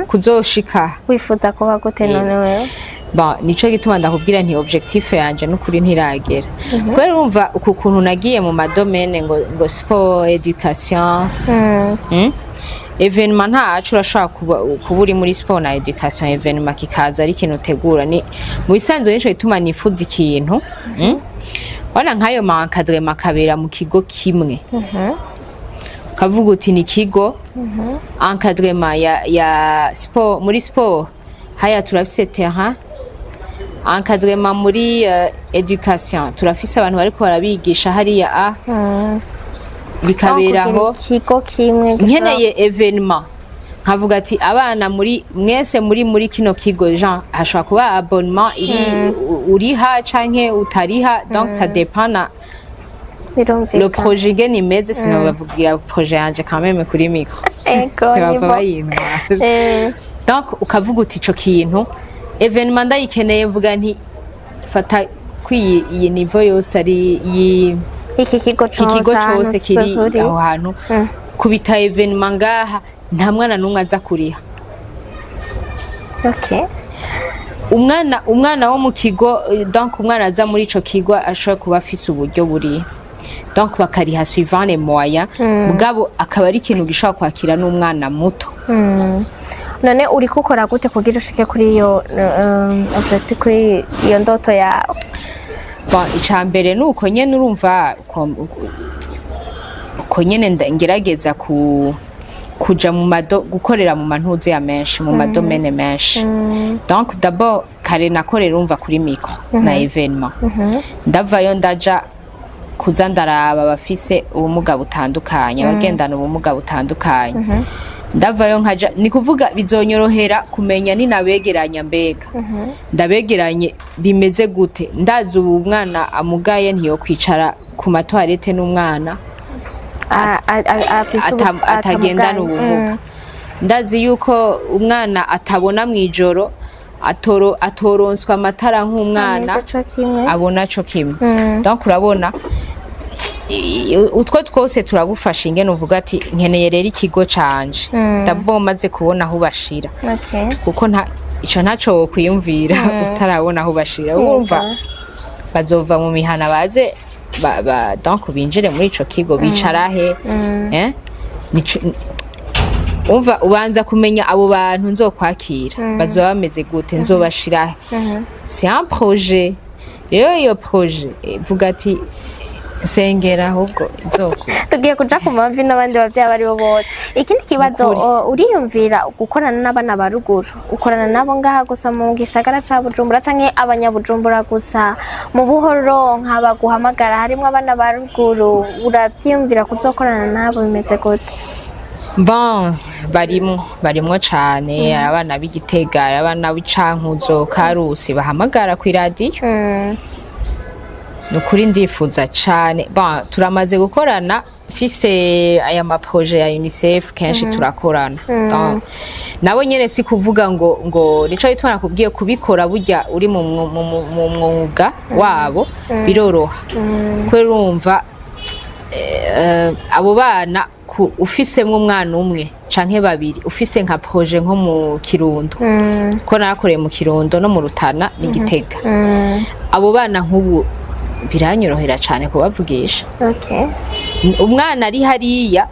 kuzoshika wifuza kuba gute none wewe ba nico gituma ndakubwira nti objectif yanje n'ukuri ntiragera kwera urumva uku kuntu nagiye mu madomene ngo sport education evenement ntacu urashobora kuba uri muri sport na education evenement kikaza ari ikintu utegura ni mu bisanzwe nico gituma nifuza ikintu wana nkayo mankadre makabera mu kigo kimwe kavuga uti ni kigo encadrement ya sport muri sport haya turafise terrain encadrement muri education turafise abantu bariko barabigisha hariya bikaberaho kigo kimwe nkeneye evenement nkavuga ati abana mwese muri kino kigo Jean hashobora kuba abonnement uriha canke utariha donc ça dépend birumvikana le projet ingene imeze sinabavugira projet yanje quand même kuri micro ego bava bayintwara donc ukavuga uti ico kintu evenement ndayikeneye mvuga nti fata iyi niveau yose ari iki kigo cyose kiri aho hantu kubita evenement ngaha nta mwana numwe aza kuriha. Okay. umwana wo mu kigo donc umwana aza muri ico kigo ashobora kuba afise uburyo buri donc bakariha suivant les moyens mugabo akaba ari ikintu gishobora kwakira n'umwana muto. None uri gukora gute kugira ushike kuri iyo objective kuri iyo ndoto yawe? Bon, icambere nuko nyene urumva uko nyene ngerageza kuja mu gukorera mu mantuze ya menshi mu madomene menshi. Donc d'abord kare nakorera urumva kuri micro na evenement. Ndavayo ndaja kuza ndaraba bafise ubumuga butandukanye abagendana ubumuga butandukanye. Ndavayo nkaja ni kuvuga bizonyorohera kumenya ni nabegeranya mbega. Ndabegeranye bimeze gute ndazi ubu mwana amugaye ntiyo kwicara ku matwarete n'umwana atagendana ubumuga. Ndazi yuko umwana atabona mwijoro atoronswa amatara nk'umwana abona co kimwe. Donc urabona utwo twose turagufasha ingene uvuga ati nkeneye rero ikigo canje ndabo maze kubona aho bashira. Kuko ico ntaco kwiyumvira utarabona aho bashira. Urumva bazova mu mihana baze donc binjire muri ico kigo bicara he umva ubanza kumenya abo bantu nzokwakira bazoba bameze gute nzobashira he. C'est un projet rero iyo projet vuga ati sengera ahubwo nzoko tugiye kuja ku mavi n'abandi bavyaye bari bo bose. Ikindi kibazo uriyumvira gukorana n'abana ba ruguru ukorana nabo ngaha gusa mu gisagara ca Bujumbura canke abanyabujumbura gusa mu buhoro nk'abaguhamagara harimo abana ba ruguru uravyiyumvira kuzokorana nabo bimeze gute? Bon barimwo cane abana b'Igitega abana b'icankuzo Karusi bahamagara ku radio. Nukuri ndifuza cane turamaze gukorana fise aya ma projet ya UNICEF kenshi turakorana. Nawe nyene si kuvuga ngo nico yitwana kubwiye kubikora burya uri mu mwuga wabo biroroha. Kwera urumva abo bana ufisemwe umwana umwe canke babiri ufise nka projet nko mu Kirundo ko narakoreye mu Kirundo no mu Rutana n'Igitega. Abo bana nk'ubu biranyorohera cyane kubavugisha. Umwana ari hariya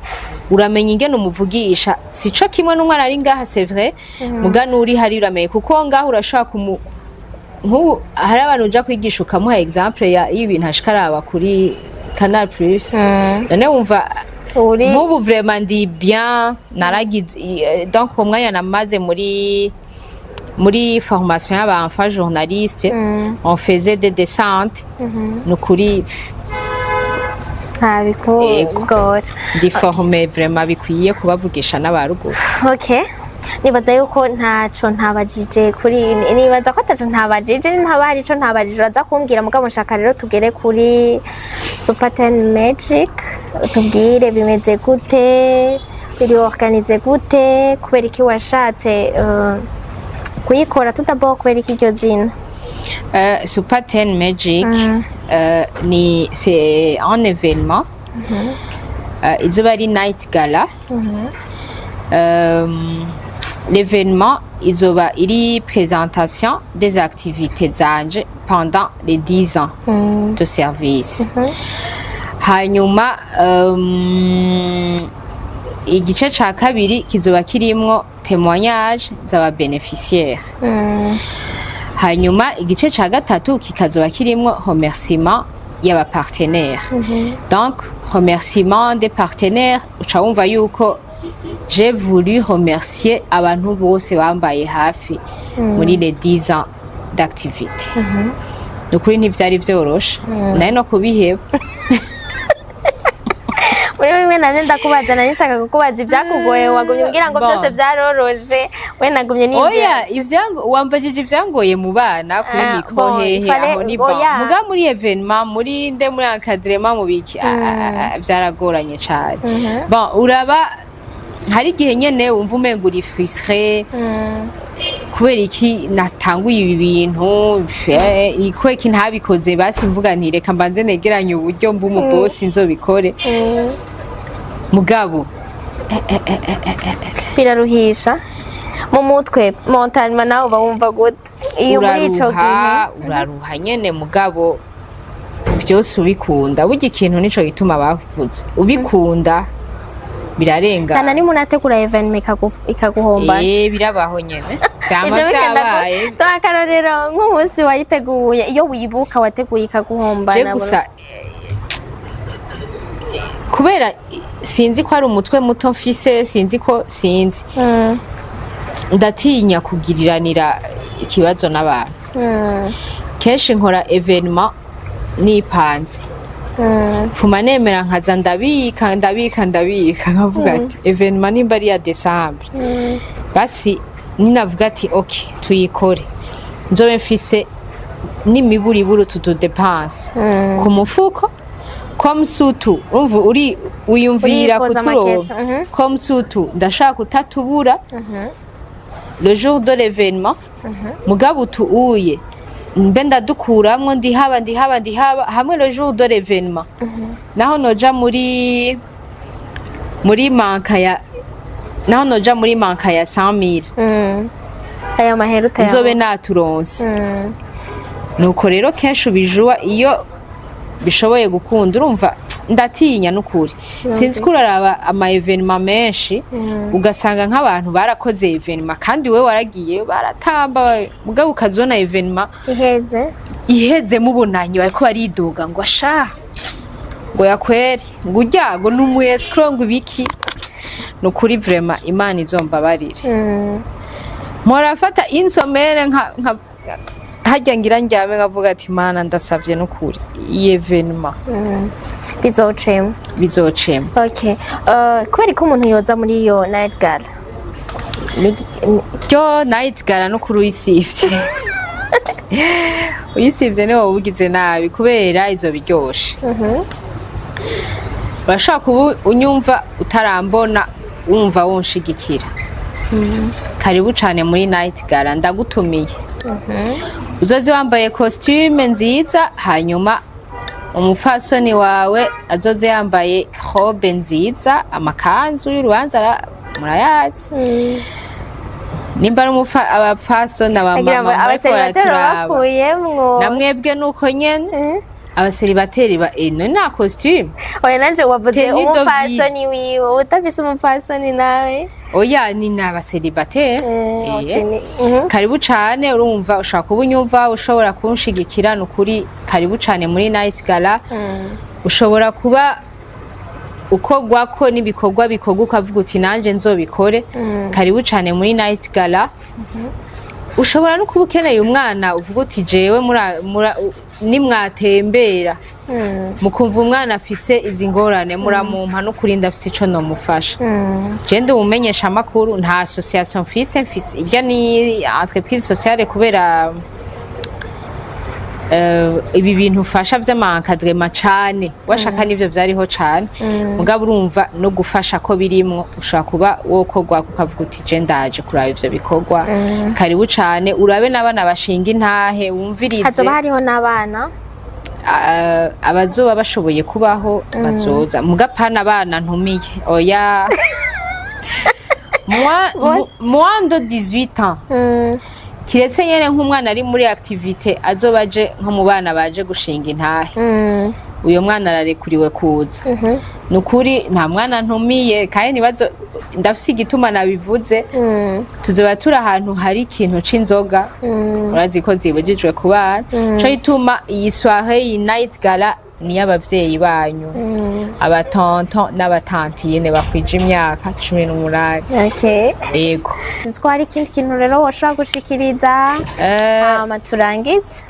uramenya ingene umuvugisha sico kimwe n'umwana ari ngaha c'est vrai mugana uri hari uramenye kuko ngaha urashaka nk'ubu hari abantu uja kwigisha ukamuha exemple ya ibintu ashikaraba kuri Canal Plus none wumva nk'ubu vraiment ndi bien naragize donc umwanya namaze muri formation y'abanfa journaliste on faisait des descentes nukuri bikugora ndi formé vraiment bikwiye kubavugisha n'abaruguru. Okay, nibaza yuko ntaco ntabajije kuri nibaza ko ataco ntabajije ntabari ico ntabajije uraza kumbwira mugabo nshaka rero tugere kuri Super 10 Magic tubwire bimeze gute biri organize gute kubera iki washatse kuyikora tutabo kubera iki iryo zina? Super 10 Magic c'est un événement izuba ari night gala. L'événement izoba iri présentation des activités zanje pendant les 10 ans de service. Hanyuma igice ca kabiri kizoba kirimwo témoignage z'aba bénéficiaires. Hanyuma igice ca gatatu kikazoba kirimwo remerciement y'aba partenaires. Donc remerciement des partenaires uca wumva yuko j'ai voulu remercier abantu bose bambaye hafi muri les 10 ans d'activité. Nukuri ntivyari vyoroshe naye no kubiheba muri bimwe kimwe nanje ndakubaza nari nshaka kukubaza ibyakugoye wagumye umbwira ngo byose byaroroje we nagumye ni oya wambajije ivyangoye mu bana kuri mikro hehe aho ni ba muga muri evenement muri nde muri encadrement mu biki byaragoranye cyane bon uraba hari gihe nyene wumva umenga uri frustré kubera iki natanguye ibi bintu ikweki ntabikoze basi mvuga nti reka mbanze negeranye uburyo mbu mu boss nzobikore mugabo biraruhisha mu mutwe montagne nawe bawumva gute iyo muri ico gihe uraruha nyene mugabo byose ubikunda burya ikintu nico gituma bavuze ubikunda birarenga kana ni munategura event ikaguhomba birabaho nyene cyangwa byabaye takarorero nk'umunsi wayiteguye iyo wibuka wateguye ikaguhomba je gusa kubera sinzi ko ari umutwe muto mfise sinzi ndatinya kugiriranira ikibazo n'abantu kenshi nkora evenement nipanze fuma nemera nkaza ndabika nkavuga ati evenement nimba ari ya December basi ninavuga ati okay tuyikore nzobe mfise n'imiburiburu tudepense ku mufuko comme surtout umva uri uyumvira kuturo comme surtout ndashaka utatubura le jour de l'événement mugabo tuuye mbe ndadukuramwo ndihaba hamwe le jour de l'événement naho noja muri manka ya 100,000 aya mahera utayaho nzobe naturonse nuko rero kenshi ubijua iyo bishoboye gukunda urumva ndatinya n'ukuri sinzi ko uraraba ama evenement menshi ugasanga nk'abantu barakoze evenement kandi we waragiye baratamba mugabo ukazona evenement iheze mubunanye bariko baridoga ngo asha ngo yakweri ngo ujyago n'umuyescro ngo ibiki nukuri vraiment Imana izombabarire morafata insomere nka hajya ngira njyame ngavuga ati Mana ndasavye n'ukuri iyi evenement bizocema okay kweri ko umuntu yoza muri iyo night gala yo night gala no kuri uyisivye uyisivye ne wobugize nabi kubera izo biryoshe bashaka kuba unyumva utarambona wumva wonshigikira karibu cyane muri night gala ndagutumiye uzozi wambaye costume nziza hanyuma umufasoni wawe azoze yambaye robe nziza amakanzu y'urubanza murayazi nimba ari abapfasoni abamama abaseribateri bakuyemwo namwebwe nuko nyene abaseribateri ba na costume oya nanje wavuze umufasoni wiwe utafise umufasoni nawe oya ni n'abaseribateri karibu cyane urumva ushaka ubunyumva ushobora kunshigikira n'ukuri karibu cyane muri night gala ushobora kuba ukogwa ko nibikorwa ukavuga uti nanje nzobikore karibu cyane muri night gala ushobora no kuba ukeneye umwana uvuga uti jewe nimwatembera mukumva umwana afise izi ngorane muramumpa no kurinda afise ico no mufasha je ndi umenyesha amakuru nta association mfise ijya ni entreprise sociale kubera ibi bintu ufasha vy'amankadrema cane washaka nivyo vyariho cane mugabo urumva no gufasha ko birimwo ushaka kuba wokogwa kukavuga uti je ndaje kuraba ivyo bikorwa karibu cane urabe n'abana bashinga intahe wumvirize hazoba hariho n'abana abazoba bashoboye kubaho bazoza mugapana abana ntumiye oya moi de 18 ans kiretse nyene nk'umwana ari muri activité azobaje nko mu bana baje gushinga intahe uyo mwana ararekuriwe kuza nukuri nta mwana ntumiye kandi nibazo ndafise igituma nabivuze tuzoba turi ahantu hari ikintu c'inzoga urazi ko zibujijwe ku bana co ituma iyi soirée iyi night gala ni abavyeyi banyu abatonton n'abatantine bakwije imyaka 18 okay yego twari ikindi kintu rero woshobora gushikiriza amaturangize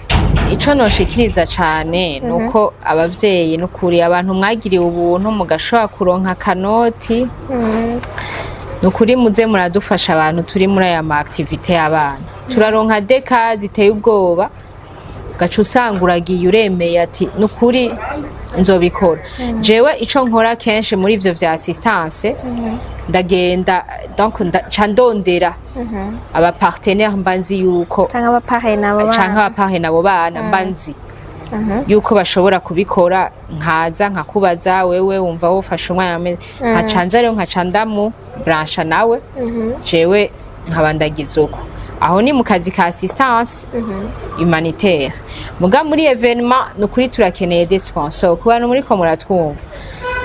ico noshikiriza cane nuko abavyeyi n'ukuri abantu mwagiriye ubuntu mugashobora kuronka kanoti nukuri muze muradufasha abantu turi muri aya ma activité y'abana turaronka deka ziteye ubwoba gaca usanga uragiye uremeye ati nukuri nzobikora jewe ico nkora kenshi muri ivyo vya assistance ndagenda donc ca ndondera aba partenaire mbanzi yuko canke abapahe nabo bana mbanzi yuko bashobora kubikora nkaza nkakubaza wewe wumva wofasha umwana nkacanza rero nkaca ndamu brancha nawe jewe nkabandagiza uko aho ni mu kazi ka assistance humanitaire muga muri evenement nukuri turakeneye des sponsors ku bantu muri ko muratwumva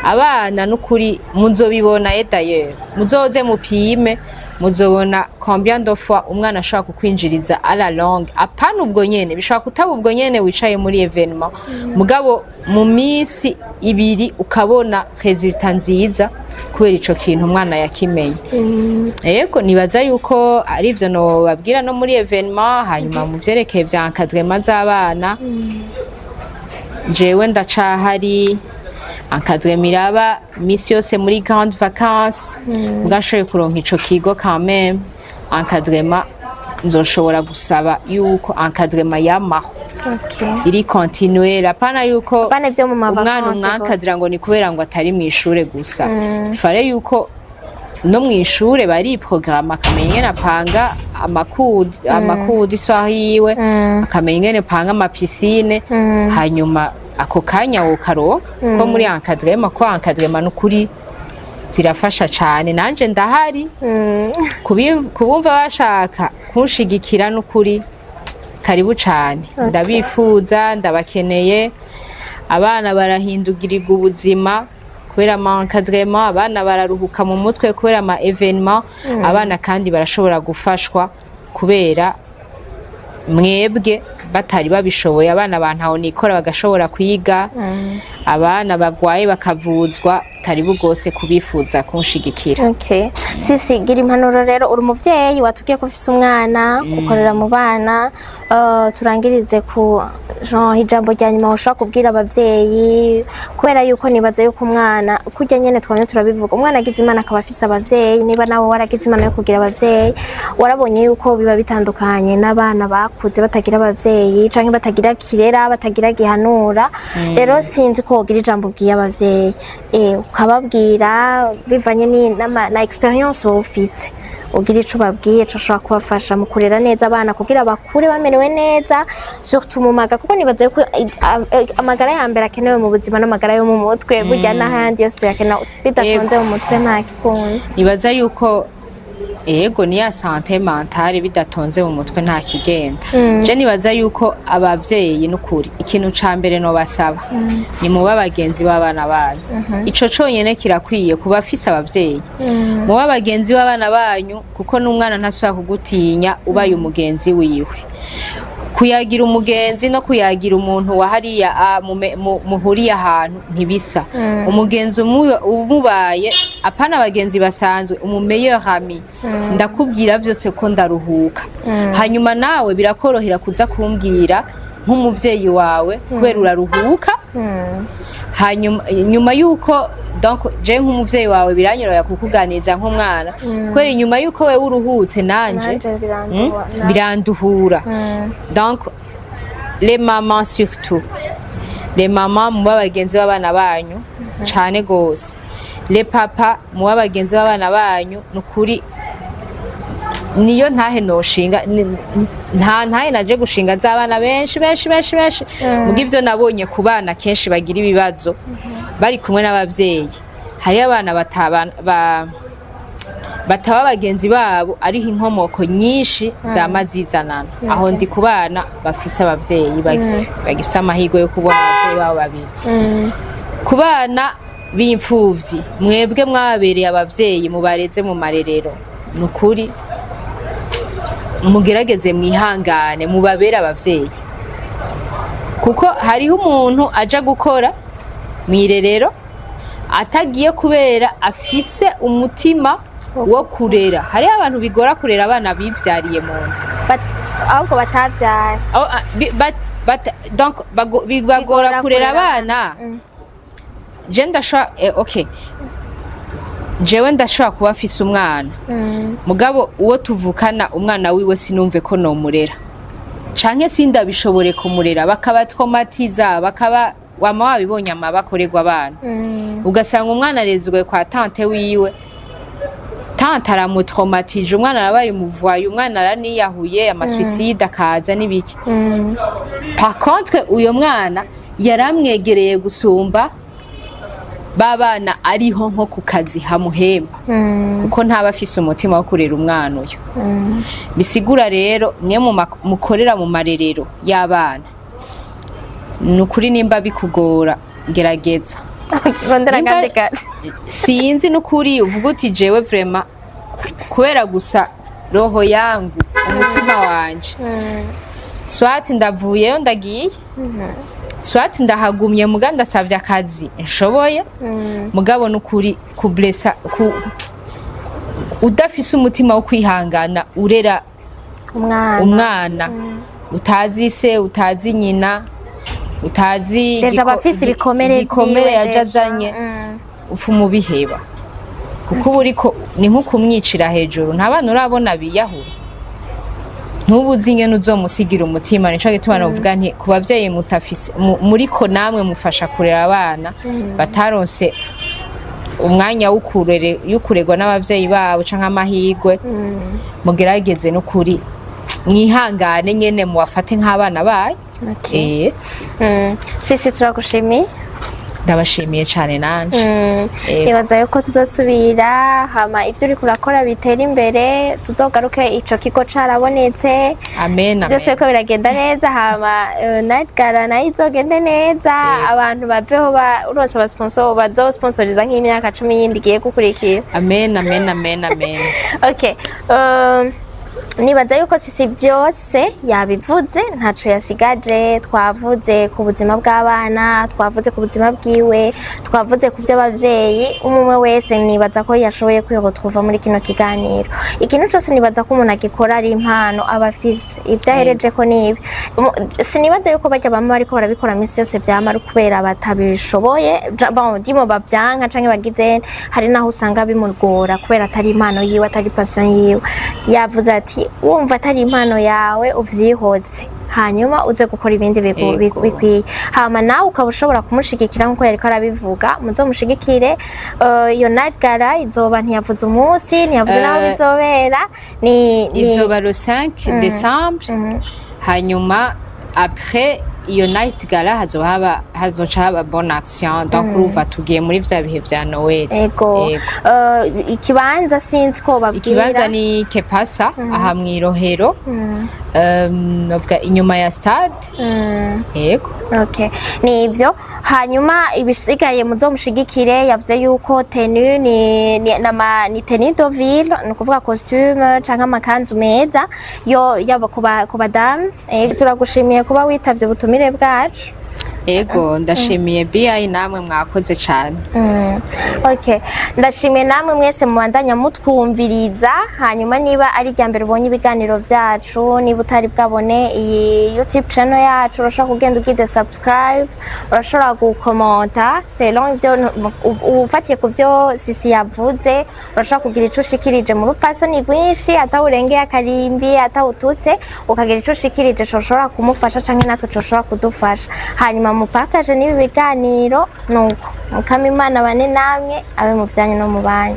abana nukuri muzobibona d'ailleurs muzoze mupime muzobona combien de fois umwana ashobora kukwinjiriza à la longue apana ubwo nyene bishobora kutaba ubwo nyene wicaye muri evenement mugabo mu minsi ibiri ukabona resultat nziza kubera ico kintu umwana yakimenye yego nibaza yuko ari ivyo no babwira no muri evenement hanyuma mu vyerekeye vya encadrement z'abana jewe ndacahari encadrement miraba misi yose muri grande vacances mugashoboye kuronka ico kigo quand même encadrement nzoshobora gusaba yuko encadrement yamaho iri continuer apana yuko umwana umwankadira ngo ni kubera ngo atari mu ishure gusa fare yuko no mu ishure bari programme akamenya ingene apanga amakudi swahiwe akamenya ingene apanga amapisine hanyuma ako kanya wokaronka ko muri encadrement ko encadrement n'ukuri zirafasha cane nanje ndahari kubumva bashaka kunshigikira n'ukuri karibu cane ndabifuza ndabakeneye abana barahindugirirwa ubuzima kubera ama encadrement abana bararuhuka mu mutwe kubera ama evenement abana kandi barashobora gufashwa kubera mwebwe batari babishoboye abana bantaho nikora bagashobora kwiga abana bagwaye bakavuzwa karibu gose kubifuza kunshigikira. Sisi gira impanuro rero uri umuvyeyi watubwiye ko ufise umwana ukorera mu bana turangirize ku ijambo rya nyuma ushaka kubwira abavyeyi kubera yuko nibaza yuko umwana kurya nyene twamye turabivuga umwana agize imana akaba afise abavyeyi niba nawe waragize imana yo kugira abavyeyi warabonye yuko biba bitandukanye n'abana bakuze batagira abavyeyi canke batagira kirera batagira gihanura rero sinzi ko wogira ijambo bwiye abavyeyi ukababwira bivanye na experience wowe ufise ugira ico babwiye co ushobora kubafasha mu kurera neza abana kugira bakure bamerewe neza surtout mu maga kuko nibaza yuko amagara ya mbere akenewe mu buzima n'amagara yo mu mutwe burya n'ahandi yose tuyakena bidatonze mu mutwe nta kikunda nibaza yuko ego ni ya santé mentale bidatonze mu mutwe nta kigenda je nibaza yuko abavyeyi n'ukuri ikintu ca mbere no basaba ni mu bagenzi b'abana banyu ico conyene kirakwiye kuba afise abavyeyi mu bagenzi b'abana banyu kuko n'umwana ntasubira kugutinya ubaye umugenzi wiwe kuyagira umugenzi no kuyagira umuntu wahariya muhuriye ahantu ntibisa umugenzi umubaye apana abagenzi basanzwe umumeilleur ami ndakubwira vyose ko ndaruhuka hanyuma nawe birakorohera kuza kumbwira nk'umuvyeyi wawe kubera uraruhuka hanyuma nyuma yuko donc je nk'umuvyeyi wawe biranyoroya kukuganiza nk'umwana kubera inyuma yuko wewe uruhutse nanje biranduhura donc les mamans surtout les mamans mu bagenzi b'abana banyu cane gose les papas mu bagenzi b'abana banyu nukuri niyo ntahe noshinga ntahe naje gushinga z'abana benshi muga ivyo nabonye ku bana kenshi bagira ibibazo bari kumwe n'abavyeyi hari abana bataba bagenzi babo ariho inkomoko nyinshi zamazizanana aho ndi ku bana bafise abavyeyi bagifise amahirwe yo kubona abavyeyi babo babiri ku bana b'imfuvyi mwebwe mwabereye abavyeyi mubareze mu marerero nukuri mugerageze mwihangane mubabera abavyeyi kuko hariho umuntu aja gukora mwirerero atagiye kubera afise umutima wo kurera hari abantu bigora kurera abana bivyariye mu nda ahubwo batavyaye donc bigora kurera abana. Je ndashobora okay, jewe ndashobora kuba afise umwana mugabo uwo tuvukana umwana wiwe sinumve ko nomurera canke sindabishobore kumurera, bakabatraumatiza, bakaba wama wabibonye amabakorerwa abana. Ugasanga umwana arezwe kwa tante wiwe, tante aramutraumatije, umwana arabaye umuvoye, umwana araniyahuye, amasuicide akaza n'ibiki. Par contre uyo mwana yaramwegereye gusumba babana ariho nko ku kazi hamuhemba, kuko ntaba afise umutima wo kurera umwana uyo. Bisigura rero mwe mukorera mu marerero y'abana, nukuri nimba bikugora gerageza. Sinzi nukuri uvuga uti jewe vraiment kubera gusa roho yangu, umutima wanje swati ndavuyeyo ndagiye, swati ndahagumye muga ndasavye akazi nshoboye, mugabo nukuri kublesa udafise umutima wo kwihangana urera umwana utazi se, utazi nyina, utazi igikomere yajazanye, ufu mubiheba kuko buriko ni nko kumwicira hejuru. Nta bana urabona biyahura, ntubuzi ingene uzomusigira umutima. Nico gituma novuga nti ku bavyeyi mutafise muriko namwe mufasha kurera abana bataronse umwanya w'ukuregwa n'abavyeyi babo canke amahirwe, mugerageze no kuri mwihangane nyene muwafate nk'abana bayo. Sisi turagushimiye. Ndabashimiye cyane nanje. Nibaza yuko tuzosubira hama ivyo uri kurakora bitera imbere, tuzogaruke ico kigo carabonetse. Amen. Byose ko biragenda neza, hama night gala nayo izogende neza, abantu baveho uronse aba sponsor bazosponsoriza nk'imyaka 10 yindi giye gukurikira. Amen, amen, amen, amen. Okay. Nibaza yuko Sisi byose yabivuze, ntaco yasigaje. Twavuze ku buzima bw'abana, twavuze ku buzima bwiwe, twavuze ku by'abavyeyi. Umwe wese nibaza ko yashoboye kwiretrouva muri kino kiganiro. Ikintu cyose nibaza ko umuntu agikora ari impano abafise, ivyahereje ko nibi. Sinibaza yuko bajya bamwe ariko barabikora misi yose byamara kubera batabishoboye, bon dimo bavyanka canke bagize, hari naho usanga bimugora kubera atari impano yiwe, atari passion yiwe. Yavuze ati wumva atari impano yawe uvyihoze, hanyuma uze gukora ibindi bikwiye, hama nawe ukaba ushobora kumushigikira nkuko yariko arabivuga. Muzomushigikire. Iyo night gala izoba ntiyavuze umunsi, ntiyavuze naho bizobera, izoba le 5 décembre. Hanyuma après iyo night gala hazoca haba bonne action, donc uruva tugiye muri vya bihe vya Noel. Ego. Ikibanza sinzi ko babwira. Ikibanza ni Kepasa aha mwirohero, novuga inyuma ya stade. Yego. Okay. Ni ivyo. Hanyuma ibisigaye muzomushigikire. Yavuze yuko tenue ni tenue de ville, no kuvuga costume canke amakanzu meza yo yaba ku badame. Turagushimiye kuba witavye ubutumire bwacu. Ego, ndashimiye BI namwe mwakoze cyane. Okay. Ndashimiye namwe mwese mubandanya mutwumviriza. Hanyuma niba ari rya mbere ubonye ibiganiro vyacu, niba utari bwabone iyi YouTube channel yacu, urashobora kugenda ugize subscribe, urashobora gukomenta selon ivyo ufatiye ku vyo Sisi yavuze, urashobora kugira ico ushikirije mu rupfasoni rwinshi, atawurengeye akarimbi, atawututse, ukagira ico ushikirije coshobora kumufasha canke natwe coshobora kudufasha. Hanyuma mupartage n'ibi biganiro, nuko mukama Imana bane namwe abe mu vyanyu no mu banyu.